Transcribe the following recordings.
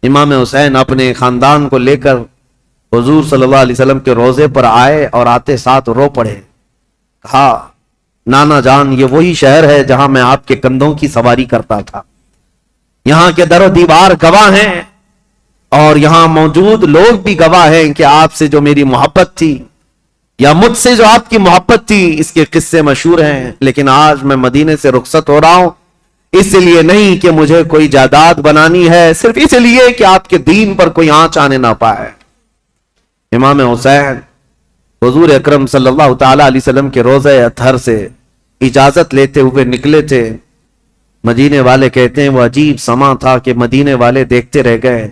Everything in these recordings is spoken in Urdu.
امام حسین اپنے خاندان کو لے کر حضور صلی اللہ علیہ وسلم کے روضے پر آئے اور آتے ساتھ رو پڑے. کہا نانا جان یہ وہی شہر ہے جہاں میں آپ کے کندھوں کی سواری کرتا تھا. یہاں کے در و دیوار گواہ ہیں اور یہاں موجود لوگ بھی گواہ ہیں کہ آپ سے جو میری محبت تھی یا مجھ سے جو آپ کی محبت تھی اس کے قصے مشہور ہیں. لیکن آج میں مدینے سے رخصت ہو رہا ہوں اس لیے نہیں کہ مجھے کوئی جائیداد بنانی ہے, صرف اس لیے کہ آپ کے دین پر کوئی آنچ آنے نہ پائے. امام حسین حضور اکرم صلی اللہ تعالی علیہ وسلم کے روضہ اطہر سے اجازت لیتے ہوئے نکلے تھے. مدینے والے کہتے ہیں وہ عجیب سما تھا کہ مدینے والے دیکھتے رہ گئے.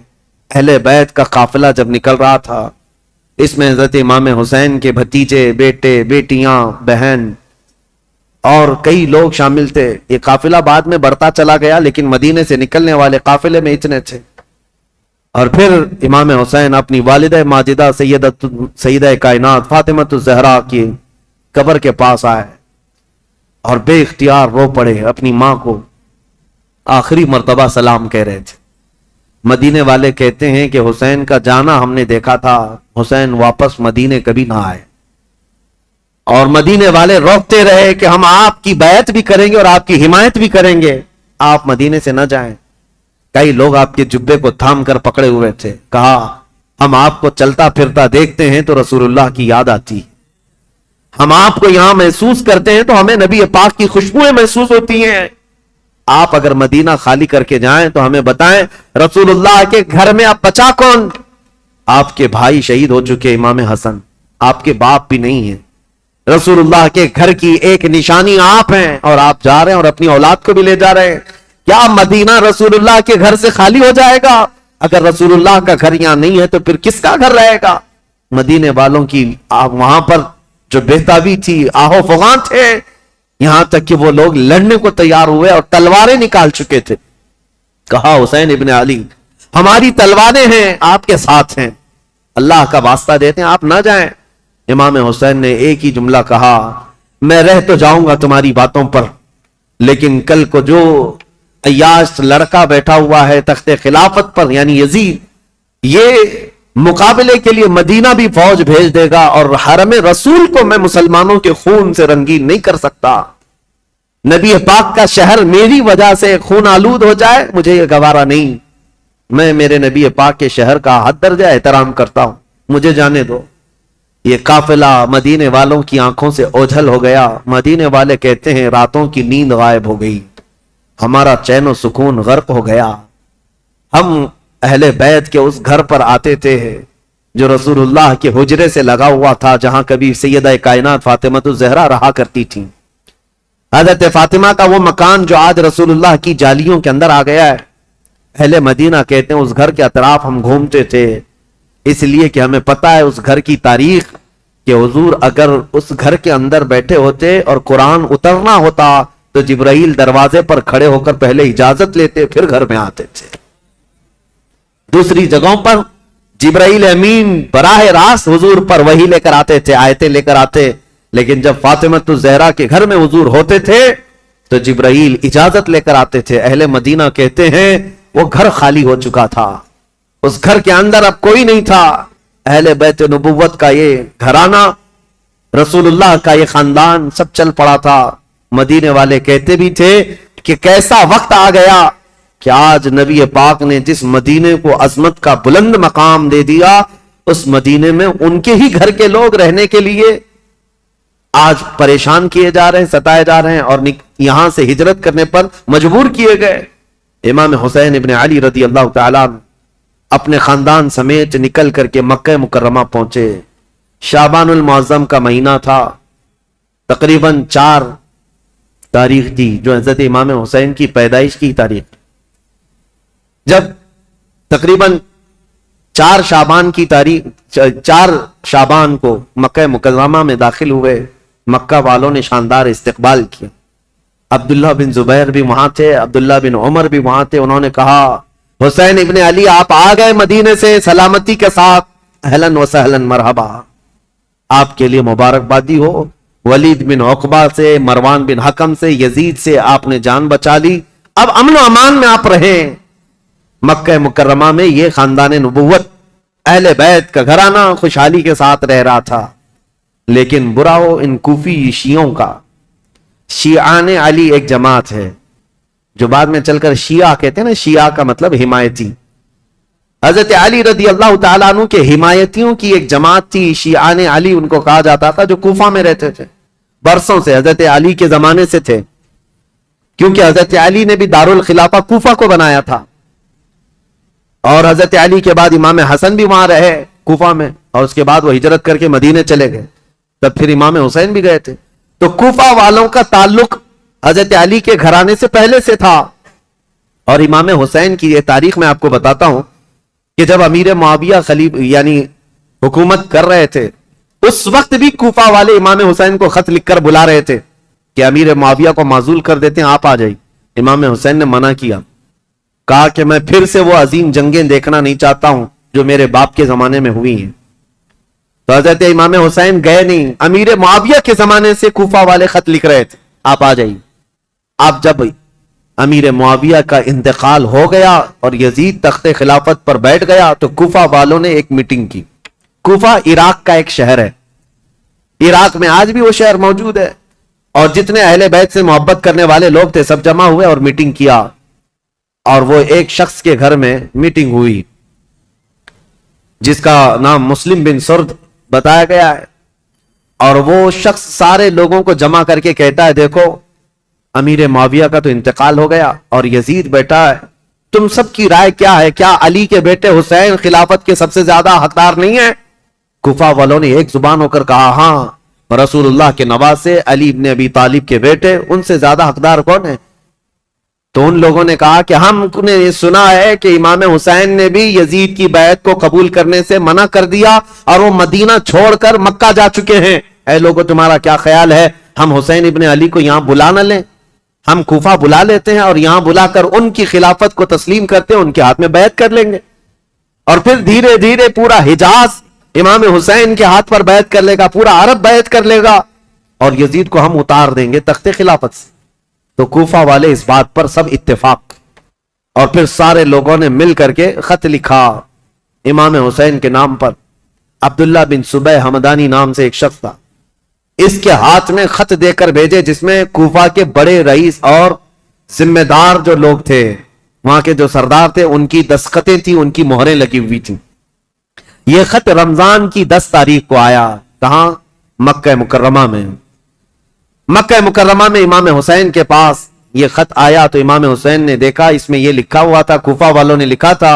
اہل بیت کا قافلہ جب نکل رہا تھا اس میں حضرت امام حسین کے بھتیجے, بیٹے, بیٹیاں, بہن اور کئی لوگ شامل تھے. یہ قافلہ بعد میں بڑھتا چلا گیا لیکن مدینے سے نکلنے والے قافلے میں اتنے تھے. اور پھر امام حسین اپنی والدہ ماجدہ سیدہ کائنات فاطمہ الزہرا کی قبر کے پاس آئے اور بے اختیار رو پڑے. اپنی ماں کو آخری مرتبہ سلام کہہ رہے تھے. مدینے والے کہتے ہیں کہ حسین کا جانا ہم نے دیکھا تھا, حسین واپس مدینے کبھی نہ آئے. اور مدینے والے روکتے رہے کہ ہم آپ کی بیعت بھی کریں گے اور آپ کی حمایت بھی کریں گے, آپ مدینے سے نہ جائیں. کئی لوگ آپ کے جبے کو تھام کر پکڑے ہوئے تھے. کہا ہم آپ کو چلتا پھرتا دیکھتے ہیں تو رسول اللہ کی یاد آتی, ہم آپ کو یہاں محسوس کرتے ہیں تو ہمیں نبی پاک کی خوشبوئیں محسوس ہوتی ہیں. آپ اگر مدینہ خالی کر کے جائیں تو ہمیں بتائیں رسول اللہ کے گھر میں اب بچا کون؟ آپ کے بھائی شہید ہو چکے امام حسن, آپ کے باپ بھی نہیں ہیں. رسول اللہ کے گھر کی ایک نشانی آپ ہیں اور آپ جا رہے ہیں اور اپنی اولاد کو بھی لے جا رہے ہیں. کیا مدینہ رسول اللہ کے گھر سے خالی ہو جائے گا؟ اگر رسول اللہ کا گھر یہاں نہیں ہے تو پھر کس کا گھر رہے گا؟ مدینے والوں کی وہاں پر جو بہتابی تھی, آہو فغاں تھے, یہاں تک کہ وہ لوگ لڑنے کو تیار ہوئے اور تلواریں نکال چکے تھے. کہا حسین ابن علی ہماری تلواریں ہیں, آپ کے ساتھ ہیں, اللہ کا واسطہ دیتے ہیں آپ نہ جائیں. امام حسین نے ایک ہی جملہ کہا میں رہ تو جاؤں گا تمہاری باتوں پر, لیکن کل کو جو عیاش لڑکا بیٹھا ہوا ہے تخت خلافت پر یعنی یزید, یہ مقابلے کے لیے مدینہ بھی فوج بھیج دے گا اور حرم رسول کو میں مسلمانوں کے خون سے رنگین نہیں کر سکتا. نبی پاک کا شہر میری وجہ سے خون آلود ہو جائے, مجھے یہ گوارا نہیں. میں میرے نبی پاک کے شہر کا حد درجہ احترام کرتا ہوں, مجھے جانے دو. یہ قافلہ مدینے والوں کی آنکھوں سے اوجھل ہو گیا. مدینے والے کہتے ہیں راتوں کی نیند غائب ہو گئی, ہمارا چین و سکون غرق ہو گیا. ہم اہل بیت کے اس گھر پر آتے تھے جو رسول اللہ کے حجرے سے لگا ہوا تھا, جہاں کبھی سیدہ کائنات فاطمہ الزہرا رہا کرتی تھی. حضرت فاطمہ کا وہ مکان جو آج رسول اللہ کی جالیوں کے اندر آ گیا ہے. اہل مدینہ کہتے ہیں اس گھر کے اطراف ہم گھومتے تھے, اس لیے کہ ہمیں پتا ہے اس گھر کی تاریخ کہ حضور اگر اس گھر کے اندر بیٹھے ہوتے اور قرآن اترنا ہوتا تو جبرائیل دروازے پر کھڑے ہو کر پہلے اجازت لیتے پھر گھر میں آتے تھے. دوسری جگہوں پر جبرائیل امین براہ راست حضور پر وحی لے کر آتے تھے, آیتیں لے کر آتے, لیکن جب فاطمہ الزہرا کے گھر میں حضور ہوتے تھے تو جبرائیل اجازت لے کر آتے تھے. اہل مدینہ کہتے ہیں وہ گھر خالی ہو چکا تھا, اس گھر کے اندر اب کوئی نہیں تھا. اہل بیت نبوت کا یہ گھرانہ, رسول اللہ کا یہ خاندان سب چل پڑا تھا. مدینے والے کہتے بھی تھے کہ کیسا وقت آ گیا کہ آج نبی پاک نے جس مدینے کو عظمت کا بلند مقام دے دیا, اس مدینے میں ان کے ہی گھر کے لوگ رہنے کے لیے آج پریشان کیے جا رہے ہیں, ستائے جا رہے ہیں اور یہاں سے ہجرت کرنے پر مجبور کیے گئے. امام حسین ابن علی رضی اللہ تعالیٰ اپنے خاندان سمیت نکل کر کے مکہ مکرمہ پہنچے. شعبان المعظم کا مہینہ تھا, تقریباً 4 تاریخ تھی جو حضرت امام حسین کی پیدائش کی تاریخ. جب تقریباً 4 شعبان کی تاریخ 4 شعبان کو مکہ مکرمہ میں داخل ہوئے, مکہ والوں نے شاندار استقبال کیا. عبداللہ بن زبیر بھی وہاں تھے, عبداللہ بن عمر بھی وہاں تھے. انہوں نے کہا حسین ابن علی آپ آ گئے مدینے سے سلامتی کے ساتھ, اہلاً و سہلاً مرحبا, آپ کے لیے مبارکبادی ہو. ولید بن عقبہ سے, مروان بن حکم سے, یزید سے آپ نے جان بچا لی, اب امن و امان میں آپ رہیں. مکہ مکرمہ میں یہ خاندان نبوت اہل بیت کا گھرانہ خوشحالی کے ساتھ رہ رہا تھا، لیکن برا ہو ان کوفی شیعوں کا۔ شیعان علی ایک جماعت ہے جو بعد میں چل کر شیعہ کہتے ہیں نا، شیعہ کا مطلب حمایتی۔ حضرت علی رضی اللہ تعالیٰ عنہ کے حمایتیوں کی ایک جماعت تھی، شیعان علی ان کو کہا جاتا تھا، جو کوفہ میں رہتے تھے برسوں سے، حضرت علی کے زمانے سے تھے، کیونکہ حضرت علی نے بھی دارالخلافہ کوفہ کو بنایا تھا، اور حضرت علی کے بعد امام حسن بھی وہاں رہے کوفہ میں، اور اس کے بعد وہ ہجرت کر کے مدینے چلے گئے، تب پھر امام حسین بھی گئے تھے۔ تو کوفہ والوں کا تعلق حضرت علی کے گھرانے سے پہلے سے تھا، اور امام حسین کی یہ تاریخ میں آپ کو بتاتا ہوں کہ جب امیر معاویہ یعنی حکومت کر رہے تھے، اس وقت بھی کوفہ والے امام حسین کو خط لکھ کر بلا رہے تھے کہ امیر معاویہ کو معزول کر دیتے ہیں، آپ آ جائیے۔ امام حسین نے منع کیا، کہا کہ میں پھر سے وہ عظیم جنگیں دیکھنا نہیں چاہتا ہوں جو میرے باپ کے زمانے میں ہوئی ہیں۔ تو حضرت امام حسین گئے نہیں، امیر معاویہ کے زمانے سے کوفہ والے خط لکھ رہے تھے، آپ آ جائیے۔ آپ جب امیر معاویہ کا انتقال ہو گیا اور یزید تخت خلافت پر بیٹھ گیا تو کوفہ والوں نے ایک میٹنگ کی۔ کوفہ عراق کا ایک شہر ہے، عراق میں آج بھی وہ شہر موجود ہے، اور جتنے اہل بیت سے محبت کرنے والے لوگ تھے سب جمع ہوئے اور میٹنگ کیا، اور وہ ایک شخص کے گھر میں میٹنگ ہوئی جس کا نام مسلم بن سرد بتایا گیا ہے، اور وہ شخص سارے لوگوں کو جمع کر کے کہتا ہے، دیکھو امیر معاویہ کا تو انتقال ہو گیا اور یزید بیٹا ہے، تم سب کی رائے کیا ہے؟ کیا علی کے بیٹے حسین خلافت کے سب سے زیادہ حقدار نہیں ہیں؟ کوفہ والوں نے ایک زبان ہو کر کہا، ہاں، رسول اللہ کے نواسے علی ابن ابی طالب کے بیٹے، ان سے زیادہ حقدار کون ہے؟ تو ان لوگوں نے کہا کہ ہم نے یہ سنا ہے کہ امام حسین نے بھی یزید کی بیعت کو قبول کرنے سے منع کر دیا اور وہ مدینہ چھوڑ کر مکہ جا چکے ہیں، اے لوگوں تمہارا کیا خیال ہے ہم حسین ابن علی کو یہاں بلا نہ لیں؟ ہم کوفہ بلا لیتے ہیں اور یہاں بلا کر ان کی خلافت کو تسلیم کرتے ہیں، ان کے ہاتھ میں بیعت کر لیں گے، اور پھر دھیرے دھیرے پورا حجاز امام حسین کے ہاتھ پر بیعت کر لے گا، پورا عرب بیعت کر لے گا، اور یزید کو ہم اتار دیں گے تخت خلافت سے۔ تو کوفہ والے اس بات پر سب اتفاق، اور پھر سارے لوگوں نے مل کر کے خط لکھا امام حسین کے نام پر۔ عبداللہ بن صبح حمدانی نام سے ایک شخص تھا، اس کے ہاتھ میں خط دے کر بھیجے جس میں کوفہ کے بڑے رئیس اور ذمہ دار جو لوگ تھے، وہاں کے جو سردار تھے، ان کی دستخطیں تھیں، ان کی مہریں لگی ہوئی تھیں۔ یہ خط رمضان کی 10 تاریخ کو آیا، کہاں؟ مکہ مکرمہ میں۔ مکہ مکرمہ میں امام حسین کے پاس یہ خط آیا تو امام حسین نے دیکھا، اس میں یہ لکھا ہوا تھا، کوفہ والوں نے لکھا تھا،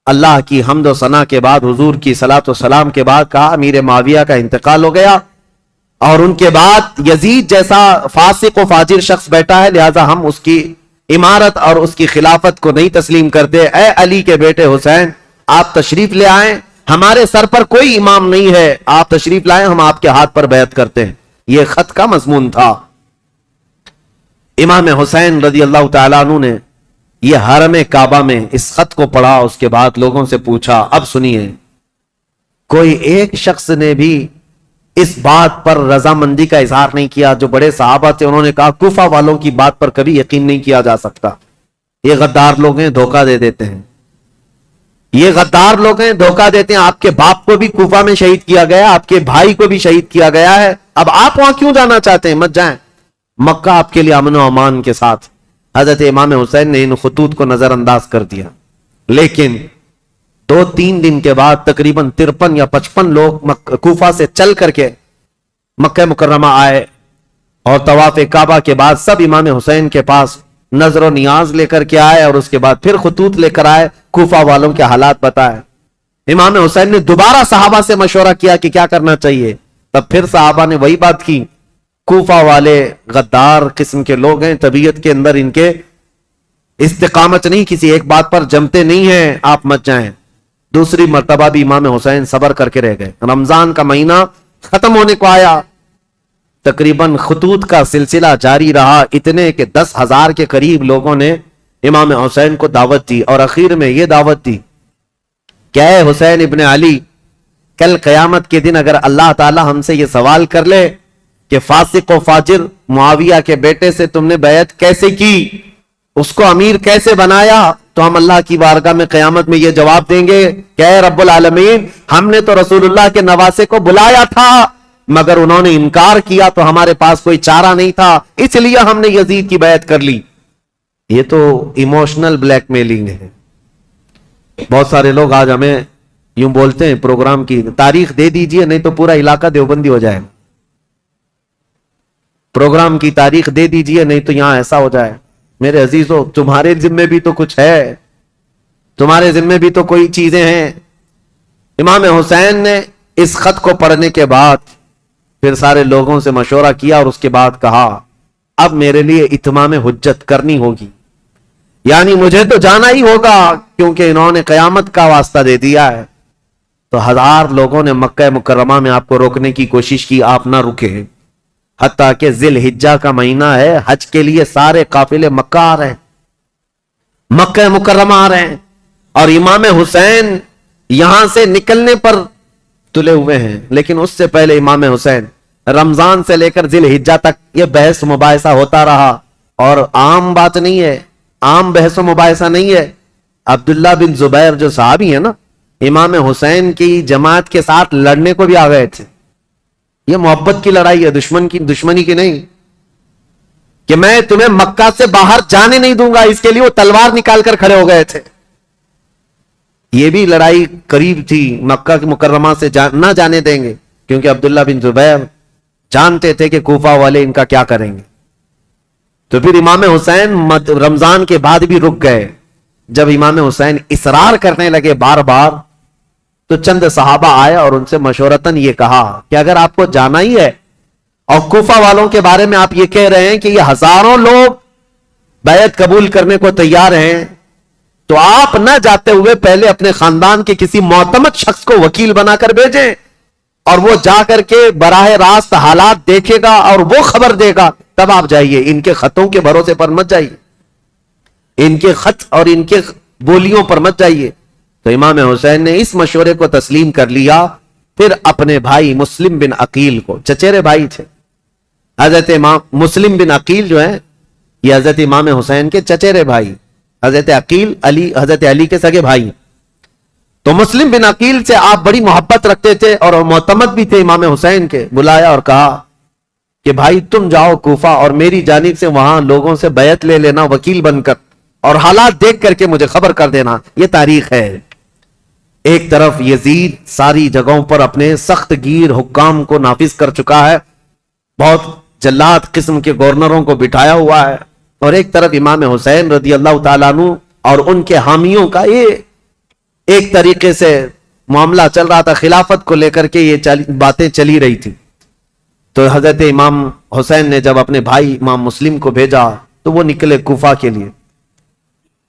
اللہ کی حمد و ثنا کے بعد، حضور کی صلاۃ و سلام کے بعد کہا امیر معاویہ کا انتقال ہو گیا، اور ان کے بعد یزید جیسا فاسق و فاجر شخص بیٹا ہے، لہذا ہم اس کی امارت اور اس کی خلافت کو نہیں تسلیم کرتے۔ اے علی کے بیٹے حسین، آپ تشریف لے آئیں، ہمارے سر پر کوئی امام نہیں ہے، آپ تشریف لائیں، ہم آپ کے ہاتھ پر بیعت کرتے ہیں۔ یہ خط کا مضمون تھا۔ امام حسین رضی اللہ تعالیٰ عنہ نے یہ حرم کعبہ میں اس خط کو پڑھا، اس کے بعد لوگوں سے پوچھا، اب سنیے، کوئی ایک شخص نے بھی اس بات پر رضامندی کا اظہار نہیں کیا، جو بڑے صحابہ تھے انہوں نے کہا کوفہ والوں کی بات پر کبھی یقین نہیں کیا جا سکتا، یہ غدار لوگ ہیں، دھوکہ دے دیتے ہیں، یہ غدار لوگ ہیں، دھوکہ دیتے ہیں، آپ کے باپ کو بھی کوفہ میں شہید کیا گیا، آپ کے بھائی کو بھی شہید کیا گیا ہے، اب آپ وہاں کیوں جانا چاہتے ہیں؟ مت جائیں، مکہ آپ کے لیے امن و امان کے ساتھ۔ حضرت امام حسین نے ان خطوط کو نظر انداز کر دیا، لیکن 2-3 دن کے بعد تقریباً 53 یا 55 لوگ کوفہ سے چل کر کے مکہ مکرمہ آئے، اور طواف کعبہ کے بعد سب امام حسین کے پاس نظر و نیاز لے کر کے آئے، اور اس کے بعد پھر خطوط لے کر آئے، کوفہ والوں کے حالات بتائے۔ امام حسین نے دوبارہ صحابہ سے مشورہ کیا کہ کیا کرنا چاہیے، تب پھر صحابہ نے وہی بات کی، کوفہ والے غدار قسم کے لوگ ہیں، طبیعت کے اندر ان کے استقامت نہیں، کسی ایک بات پر جمتے نہیں ہیں، آپ مت جائیں۔ دوسری مرتبہ بھی امام حسین صبر کر کے رہ گئے، رمضان کا مہینہ ختم ہونے کو آیا، تقریباً خطوط کا سلسلہ جاری رہا، اتنے کہ 10,000 کے قریب لوگوں نے امام حسین کو دعوت دی، اور اخیر میں یہ دعوت دی کہ اے حسین ابن علی، کل قیامت کے دن اگر اللہ تعالی ہم سے یہ سوال کر لے کہ فاسق و فاجر معاویہ کے بیٹے سے تم نے بیعت کیسے کی، اس کو امیر کیسے بنایا، تو ہم اللہ کی بارگاہ میں قیامت میں یہ جواب دیں گے کہ اے رب العالمین، ہم نے تو رسول اللہ کے نواسے کو بلایا تھا مگر انہوں نے انکار کیا تو ہمارے پاس کوئی چارہ نہیں تھا، اس لیے ہم نے یزید کی بیعت کر لی۔ یہ تو ایموشنل بلیک میلنگ ہے۔ بہت سارے لوگ آج ہمیں یوں بولتے ہیں پروگرام کی تاریخ دے دیجئے نہیں تو پورا علاقہ دیوبندی ہو جائے، پروگرام کی تاریخ دے دیجئے نہیں تو یہاں ایسا ہو جائے۔ میرے عزیزو، تمہارے ذمے بھی تو کچھ ہے، تمہارے ذمے بھی تو کوئی چیزیں ہیں۔ امام حسین نے اس خط کو پڑھنے کے بعد پھر سارے لوگوں سے مشورہ کیا اور اس کے بعد کہا اب میرے لیے اتمام حجت کرنی ہوگی، یعنی مجھے تو جانا ہی ہوگا کیونکہ انہوں نے قیامت کا واسطہ دے دیا ہے۔ تو 1000 لوگوں نے مکہ مکرمہ میں آپ کو روکنے کی کوشش کی، آپ نہ رکے، حتیٰ کہ ذی الحجہ کا مہینہ ہے، حج کے لیے سارے قافلے مکہ آ رہے ہیں، مکہ مکرمہ آ رہے ہیں، اور امام حسین یہاں سے نکلنے پر تلے ہوئے ہیں۔ لیکن اس سے پہلے امام حسین رمضان سے لے کر ذی الحجہ تک یہ بحث مباحثہ ہوتا رہا، اور عام بات نہیں ہے، عام بحث و مباحثہ نہیں ہے۔ عبداللہ بن زبیر جو صحابی ہیں نا، امام حسین کی جماعت کے ساتھ لڑنے کو بھی آ گئے تھے۔ یہ محبت کی لڑائی ہے، دشمنی کی نہیں، کہ میں تمہیں مکہ سے باہر جانے نہیں دوں گا، اس کے لیے وہ تلوار نکال کر کھڑے ہو گئے تھے۔ یہ بھی لڑائی قریب تھی، مکہ کے مکرمہ سے نہ جانے دیں گے، کیونکہ عبداللہ بن زبیر جانتے تھے کہ کوفہ والے ان کا کیا کریں گے۔ تو پھر امام حسین رمضان کے بعد بھی رک گئے۔ جب امام حسین اصرار کرنے لگے بار بار تو چند صحابہ آئے اور ان سے مشورتاً یہ کہا کہ اگر آپ کو جانا ہی ہے اور کوفہ والوں کے بارے میں آپ یہ کہہ رہے ہیں کہ یہ ہزاروں لوگ بیعت قبول کرنے کو تیار ہیں، تو آپ نہ جاتے ہوئے پہلے اپنے خاندان کے کسی معتمد شخص کو وکیل بنا کر بھیجیں، اور وہ جا کر کے براہ راست حالات دیکھے گا اور وہ خبر دے گا، تب آپ جائیے، ان کے خطوں کے بھروسے پر مت جائیے، ان کے خط اور ان کے بولیوں پر مت جائیے۔ تو امام حسین نے اس مشورے کو تسلیم کر لیا۔ پھر اپنے بھائی مسلم بن عقیل کو، چچیرے بھائی تھے حضرت امام مسلم بن عقیل جو ہیں، یہ حضرت امام حسین کے چچیرے بھائی، حضرت عقیل حضرت علی کے سگے بھائی۔ تو مسلم بن عقیل سے آپ بڑی محبت رکھتے تھے اور معتمد بھی تھے امام حسین کے، بلایا اور کہا کہ بھائی تم جاؤ کوفہ اور میری جانب سے وہاں لوگوں سے بیعت لے لینا وکیل بن کر، اور حالات دیکھ کر کے مجھے خبر کر دینا۔ یہ تاریخ ہے۔ ایک طرف یزید ساری جگہوں پر اپنے سخت گیر حکام کو نافذ کر چکا ہے، بہت جلاد قسم کے گورنروں کو بٹھایا ہوا ہے، اور ایک طرف امام حسین رضی اللہ تعالیٰ عنہ اور ان کے حامیوں کا یہ ایک طریقے سے معاملہ چل رہا تھا، خلافت کو لے کر کے یہ باتیں چلی رہی تھی۔ تو حضرت امام حسین نے جب اپنے بھائی امام مسلم کو بھیجا تو وہ نکلے کوفہ کے لیے،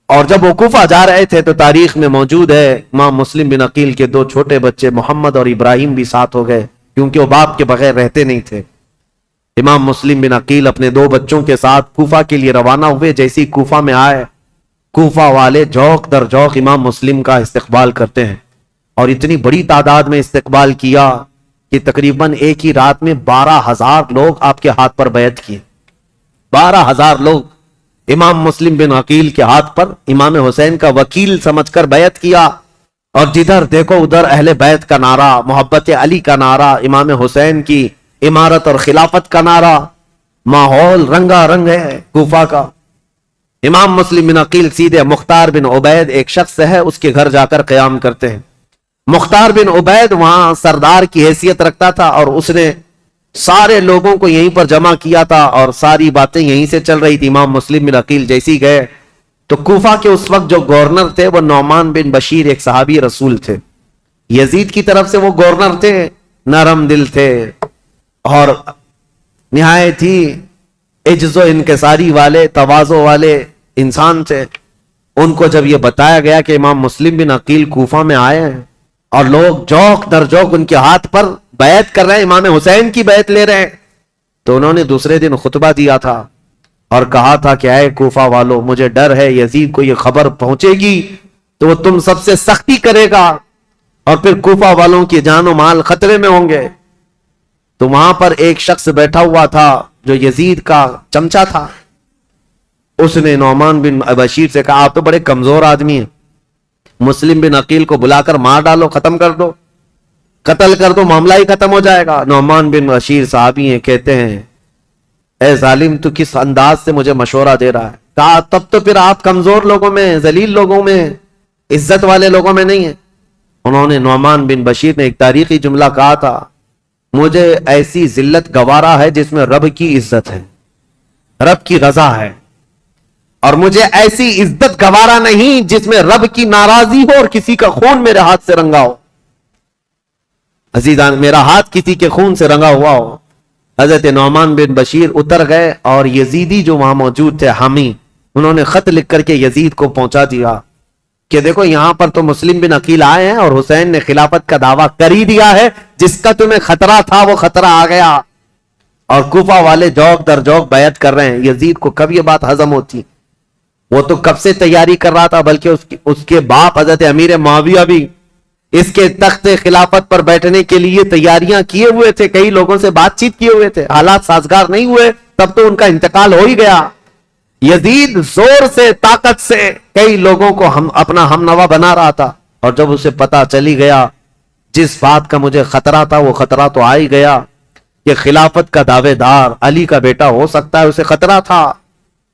اور جب وہ کوفہ جا رہے تھے تو تاریخ میں موجود ہے امام مسلم بن عقیل کے 2 چھوٹے بچے محمد اور ابراہیم بھی ساتھ ہو گئے، کیونکہ وہ باپ کے بغیر رہتے نہیں تھے۔ امام مسلم بن عقیل اپنے 2 بچوں کے ساتھ کوفہ کے لیے روانہ ہوئے۔ جیسی کوفہ میں آئے، کوفہ والے جوق در جوق امام مسلم کا استقبال کرتے ہیں، اور اتنی بڑی تعداد میں استقبال کیا کہ تقریباً ایک ہی رات میں 12,000 لوگ آپ کے ہاتھ پر بیعت کیے۔ 12,000 لوگ امام مسلم بن عقیل کے ہاتھ پر امام حسین کا وکیل سمجھ کر بیعت کیا، اور جدھر دیکھو ادھر اہل بیت کا نعرہ، محبت علی کا نعرہ، امام حسین کی امارت اور خلافت کا نعرہ، ماحول رنگا رنگ ہے کوفہ کا۔ امام مسلم بن عقیل سیدھے مختار بن عبید، ایک شخص ہے، اس کے گھر جا کر قیام کرتے ہیں۔ مختار بن عبید وہاں سردار کی حیثیت رکھتا تھا، اور اس نے سارے لوگوں کو یہیں پر جمع کیا تھا، اور ساری باتیں یہیں سے چل رہی تھی۔ امام مسلم بن عقیل جیسی گئے تو کوفہ کے اس وقت جو گورنر تھے وہ نعمان بن بشیر، ایک صحابی رسول تھے، یزید کی طرف سے وہ گورنر تھے، نرم دل تھے اور نہایت ہی عجز و انکساری والے، تواضع والے انسان تھے۔ ان کو جب یہ بتایا گیا کہ امام مسلم بن عقیل کوفہ میں آئے ہیں اور لوگ جوق در جوق ان کے ہاتھ پر بیعت کر رہے ہیں، امام حسین کی بیعت لے رہے ہیں، تو انہوں نے دوسرے دن خطبہ دیا تھا اور کہا تھا کہ اے کوفہ والو، مجھے ڈر ہے یزید کو یہ خبر پہنچے گی تو وہ تم سب سے سختی کرے گا، اور پھر کوفہ والوں کی جان و مال خطرے میں ہوں گے۔ تو وہاں پر ایک شخص بیٹھا ہوا تھا جو یزید کا چمچا تھا، اس نے نعمان بن بشیر سے کہا آپ تو بڑے کمزور آدمی ہیں، مسلم بن عقیل کو بلا کر مار ڈالو، ختم کر دو، قتل کر دو، معاملہ ہی ختم ہو جائے گا۔ نعمان بن بشیر صحابی ہیں، کہتے ہیں اے ظالم تو کس انداز سے مجھے مشورہ دے رہا ہے؟ کہا تب تو پھر آپ کمزور لوگوں میں، ذلیل لوگوں میں، عزت والے لوگوں میں نہیں ہیں۔ انہوں نے نعمان بن بشیر نے ایک تاریخی جملہ کہا تھا، مجھے ایسی ذلت گوارا ہے جس میں رب کی عزت ہے، رب کی رضا ہے، اور مجھے ایسی عزت گوارا نہیں جس میں رب کی ناراضی ہو اور کسی کا خون میرے ہاتھ سے رنگا ہو۔ عزیزان، میرا ہاتھ کسی کے خون سے رنگا ہوا ہو۔ حضرت نعمان بن بشیر اتر گئے اور یزیدی جو وہاں موجود تھے حامی، انہوں نے خط لکھ کر کے یزید کو پہنچا دیا کہ دیکھو یہاں پر تو مسلم بن عقیل آئے ہیں اور حسین نے خلافت کا دعویٰ کر ہی دیا ہے، جس کا تمہیں خطرہ تھا وہ خطرہ آ گیا، اور کوفہ والے جوک در جوک بیعت کر رہے ہیں۔ یزید کو کب یہ بات ہضم ہوتی؟ وہ تو کب سے تیاری کر رہا تھا، بلکہ اس کے باپ حضرت امیر معاویہ بھی اس کے تخت خلافت پر بیٹھنے کے لیے تیاریاں کیے ہوئے تھے، کئی لوگوں سے بات چیت کیے ہوئے تھے، حالات سازگار نہیں ہوئے تب تو ان کا انتقال ہو ہی گیا۔ یزید زور سے، طاقت سے کئی لوگوں کو اپنا ہم نوا بنا رہا تھا، اور جب اسے پتا چلی گیا جس بات کا مجھے خطرہ تھا وہ خطرہ تو آ ہی گیا کہ خلافت کا دعوے دار علی کا بیٹا ہو سکتا ہے، اسے خطرہ تھا،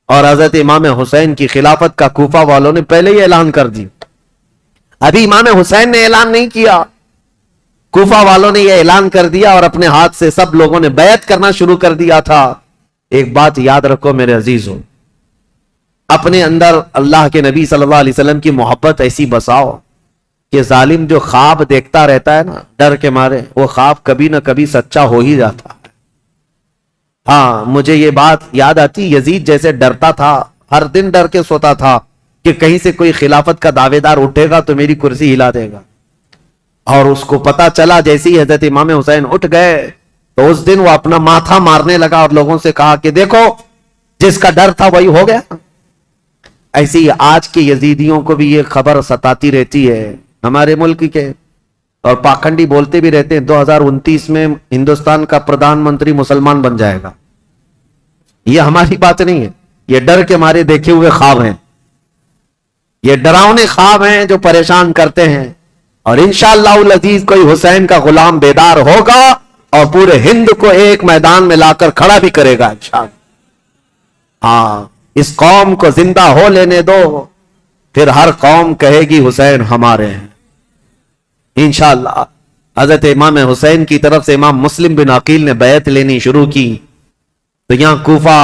اور حضرت امام حسین کی خلافت کا کوفہ والوں نے پہلے ہی اعلان کر دی۔ ابھی امام حسین نے اعلان نہیں کیا، کوفہ والوں نے یہ اعلان کر دیا، اور اپنے ہاتھ سے سب لوگوں نے بیعت کرنا شروع کر دیا تھا۔ ایک بات یاد رکھو میرے عزیزوں، اپنے اندر اللہ کے نبی صلی اللہ علیہ وسلم کی محبت ایسی بساؤ کہ ظالم جو خواب دیکھتا رہتا ہے نا ڈر کے مارے، وہ خواب کبھی نہ کبھی سچا ہو ہی جاتا ہے۔ ہاں، مجھے یہ بات یاد آتی، یزید جیسے ڈرتا تھا، ہر دن ڈر کے سوتا تھا کہ کہیں سے کوئی خلافت کا دعوے دار اٹھے گا تو میری کرسی ہلا دے گا، اور اس کو پتا چلا جیسے ہی حضرت امام حسین اٹھ گئے تو اس دن وہ اپنا ماتھا مارنے لگا اور لوگوں سے کہا کہ دیکھو جس کا ڈر تھا وہی ہو گیا۔ ایسی آج کے یزیدیوں کو بھی یہ خبر ستاتی رہتی ہے ہمارے ملک کے، اور پاکھنڈی بولتے بھی رہتے ہیں 2029 میں ہندوستان کا پردھان منتری مسلمان بن جائے گا۔ یہ ہماری بات نہیں ہے، یہ ڈر کے مارے دیکھے ہوئے خواب ہیں، یہ ڈراؤنے خواب ہیں جو پریشان کرتے ہیں، اور انشاءاللہ العزیز کوئی حسین کا غلام بیدار ہوگا اور پورے ہند کو ایک میدان میں لا کر کھڑا بھی کرے گا انشاءاللہ۔ ہاں، اس قوم کو زندہ ہو لینے دو، پھر ہر قوم کہے گی حسین ہمارے ہیں انشاءاللہ۔ حضرت امام حسین کی طرف سے امام مسلم بن عقیل نے بیعت لینی شروع کی تو یہاں کوفہ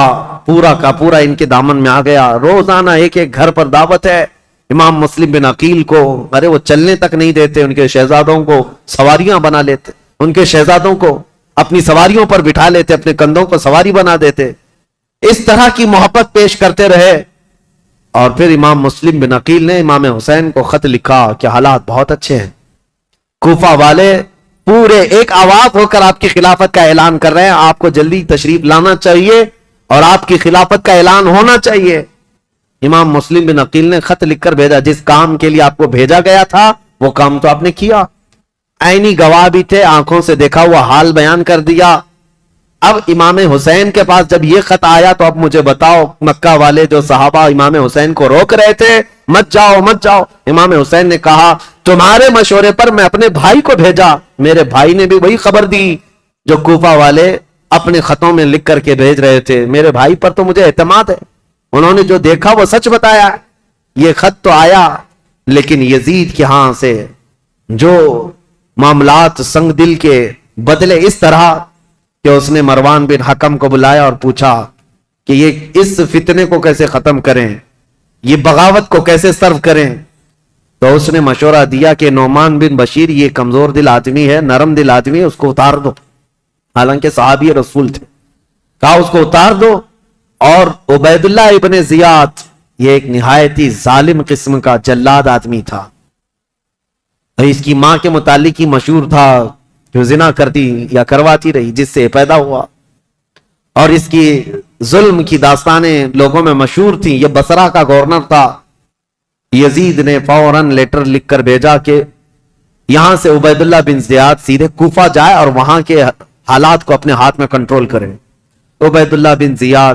پورا کا پورا ان کے دامن میں آ گیا۔ روزانہ ایک ایک گھر پر دعوت ہے امام مسلم بن عقیل کو، ارے وہ چلنے تک نہیں دیتے، ان کے شہزادوں کو سواریاں بنا لیتے، ان کے شہزادوں کو اپنی سواریوں پر بٹھا لیتے، اپنے کندھوں کو سواری بنا دیتے، اس طرح کی محبت پیش کرتے رہے۔ اور پھر امام مسلم بن عقیل نے امام حسین کو خط لکھا کہ حالات بہت اچھے ہیں، کوفہ والے پورے ایک آواز ہو کر آپ کی خلافت کا اعلان کر رہے ہیں، آپ کو جلدی تشریف لانا چاہیے اور آپ کی خلافت کا اعلان ہونا چاہیے۔ امام مسلم بن عقیل نے خط لکھ کر بھیجا، جس کام کے لیے آپ کو بھیجا گیا تھا وہ کام تو آپ نے کیا، عینی گواہ بھی تھے، آنکھوں سے دیکھا ہوا حال بیان کر دیا۔ اب امام حسین کے پاس جب یہ خط آیا تو اب مجھے بتاؤ، مکہ والے جو صحابہ امام حسین کو روک رہے تھے مت جاؤ مت جاؤ، امام حسین نے کہا تمہارے مشورے پر میں اپنے بھائی کو بھیجا، میرے بھائی نے بھی وہی خبر دی جو کوفہ والے اپنے خطوں میں لکھ کر کے بھیج رہے تھے، میرے بھائی پر تو مجھے اعتماد ہے، انہوں نے جو دیکھا وہ سچ بتایا۔ یہ خط تو آیا لیکن یزید کے ہاں سے جو معاملات سنگ دل کے بدلے اس طرح کہ اس نے مروان بن حکم کو بلایا اور پوچھا کہ یہ اس فتنے کو کیسے ختم کریں، یہ بغاوت کو کیسے سرو کریں۔ تو اس نے مشورہ دیا کہ نعمان بن بشیر یہ کمزور دل آدمی ہے، نرم دل آدمی ہے، اس کو اتار دو، حالانکہ صحابی رسول تھے، کہا اس کو اتار دو۔ اور عبید اللہ ابن زیاد یہ ایک نہایتی ظالم قسم کا جلاد آدمی تھا، اس کی ماں کے متعلق ہی مشہور تھا جو زنا کرتی یا کرواتی رہی، جس سے پیدا ہوا، اور اس کی ظلم کی داستانیں لوگوں میں مشہور تھیں۔ یہ بصرہ کا گورنر تھا۔ یزید نے فوراً لیٹر لکھ کر بھیجا کہ یہاں سے عبید اللہ بن زیاد سیدھے کوفہ جائے اور وہاں کے حالات کو اپنے ہاتھ میں کنٹرول کرے۔ عبید اللہ بن زیاد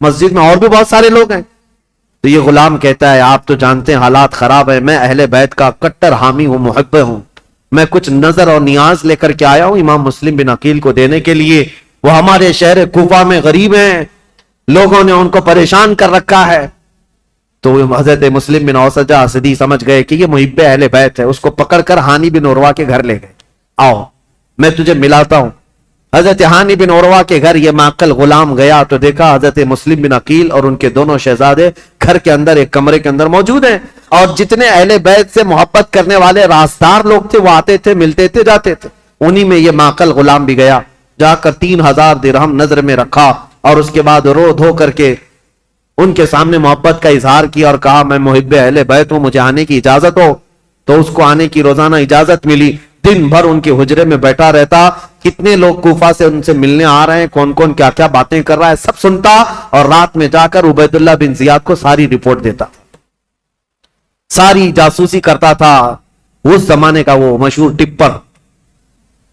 مسجد میں اور بھی بہت سارے لوگ ہیں. تو یہ غلام کہتا ہے آپ تو جانتے ہیں حالات خراب ہیں, میں اہل بیت کا کٹر حامی ہوں, محب ہوں, میں کچھ نظر اور نیاز لے کر کے آیا ہوں امام مسلم بن عقیل کو دینے کے لیے. وہ ہمارے شہر کوفہ میں غریب ہیں, لوگوں نے ان کو پریشان کر رکھا ہے. تو حضرت مسلم بن اوسجہ اسدی سمجھ گئے کہ یہ محب اہل بیت ہے, اس کو پکڑ کر ہانی بن عروہ کے گھر لے گئے. آؤ میں تجھے ملاتا ہوں. حضرت ہانی بن عروہ کے گھر یہ معقل غلام گیا تو دیکھا حضرت مسلم بن عقیل اور ان کے دونوں شہزادے گھر کے اندر ایک کمرے کے اندر موجود ہیں, اور جتنے اہل بیت سے محبت کرنے والے رازدار لوگ تھے وہ آتے تھے, ملتے تھے, جاتے تھے. انہی میں یہ معقل غلام بھی گیا, جا کر 3000 درہم نظر میں رکھا اور اس کے بعد رو دھو کر کے ان کے سامنے محبت کا اظہار کیا اور کہا میں محب اہل بیت ہوں, مجھے آنے کی اجازت ہو. تو اس کو آنے کی روزانہ اجازت ملی. دن بھر ان کے حجرے میں بیٹھا رہتا, کتنے لوگ کوفہ سے ان سے ملنے آ رہے ہیں, کون کون کیا کیا باتیں کر رہا ہے, سب سنتا, اور رات میں جا کر عبید اللہ بن زیاد کو ساری رپورٹ دیتا, ساری جاسوسی کرتا تھا. اس زمانے کا وہ مشہور ٹپر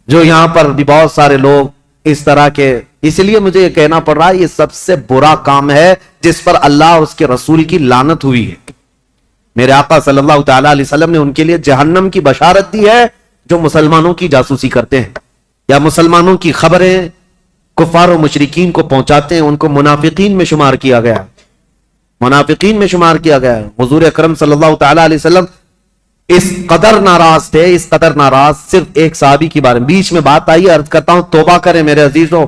جو یہاں پر بھی بہت سارے لوگ اس طرح کے. اس لیے مجھے یہ کہنا پڑ رہا ہے یہ سب سے برا کام ہے جس پر اللہ اور اس کے رسول کی لعنت ہوئی ہے. میرے آقا صلی اللہ تعالی علیہ وسلم نے ان کے لیے جہنم کی بشارت دی ہے جو مسلمانوں کی جاسوسی کرتے ہیں یا مسلمانوں کی خبریں کفار و مشرکین کو پہنچاتے ہیں. ان کو منافقین میں شمار کیا گیا, منافقین میں شمار کیا گیا. حضور اکرم صلی اللہ تعالی علیہ وسلم اس قدر ناراض تھے, اس قدر ناراض, صرف ایک صحابی کی بارے میں. بیچ میں بات آئی, عرض کرتا ہوں توبہ کریں میرے عزیزوں.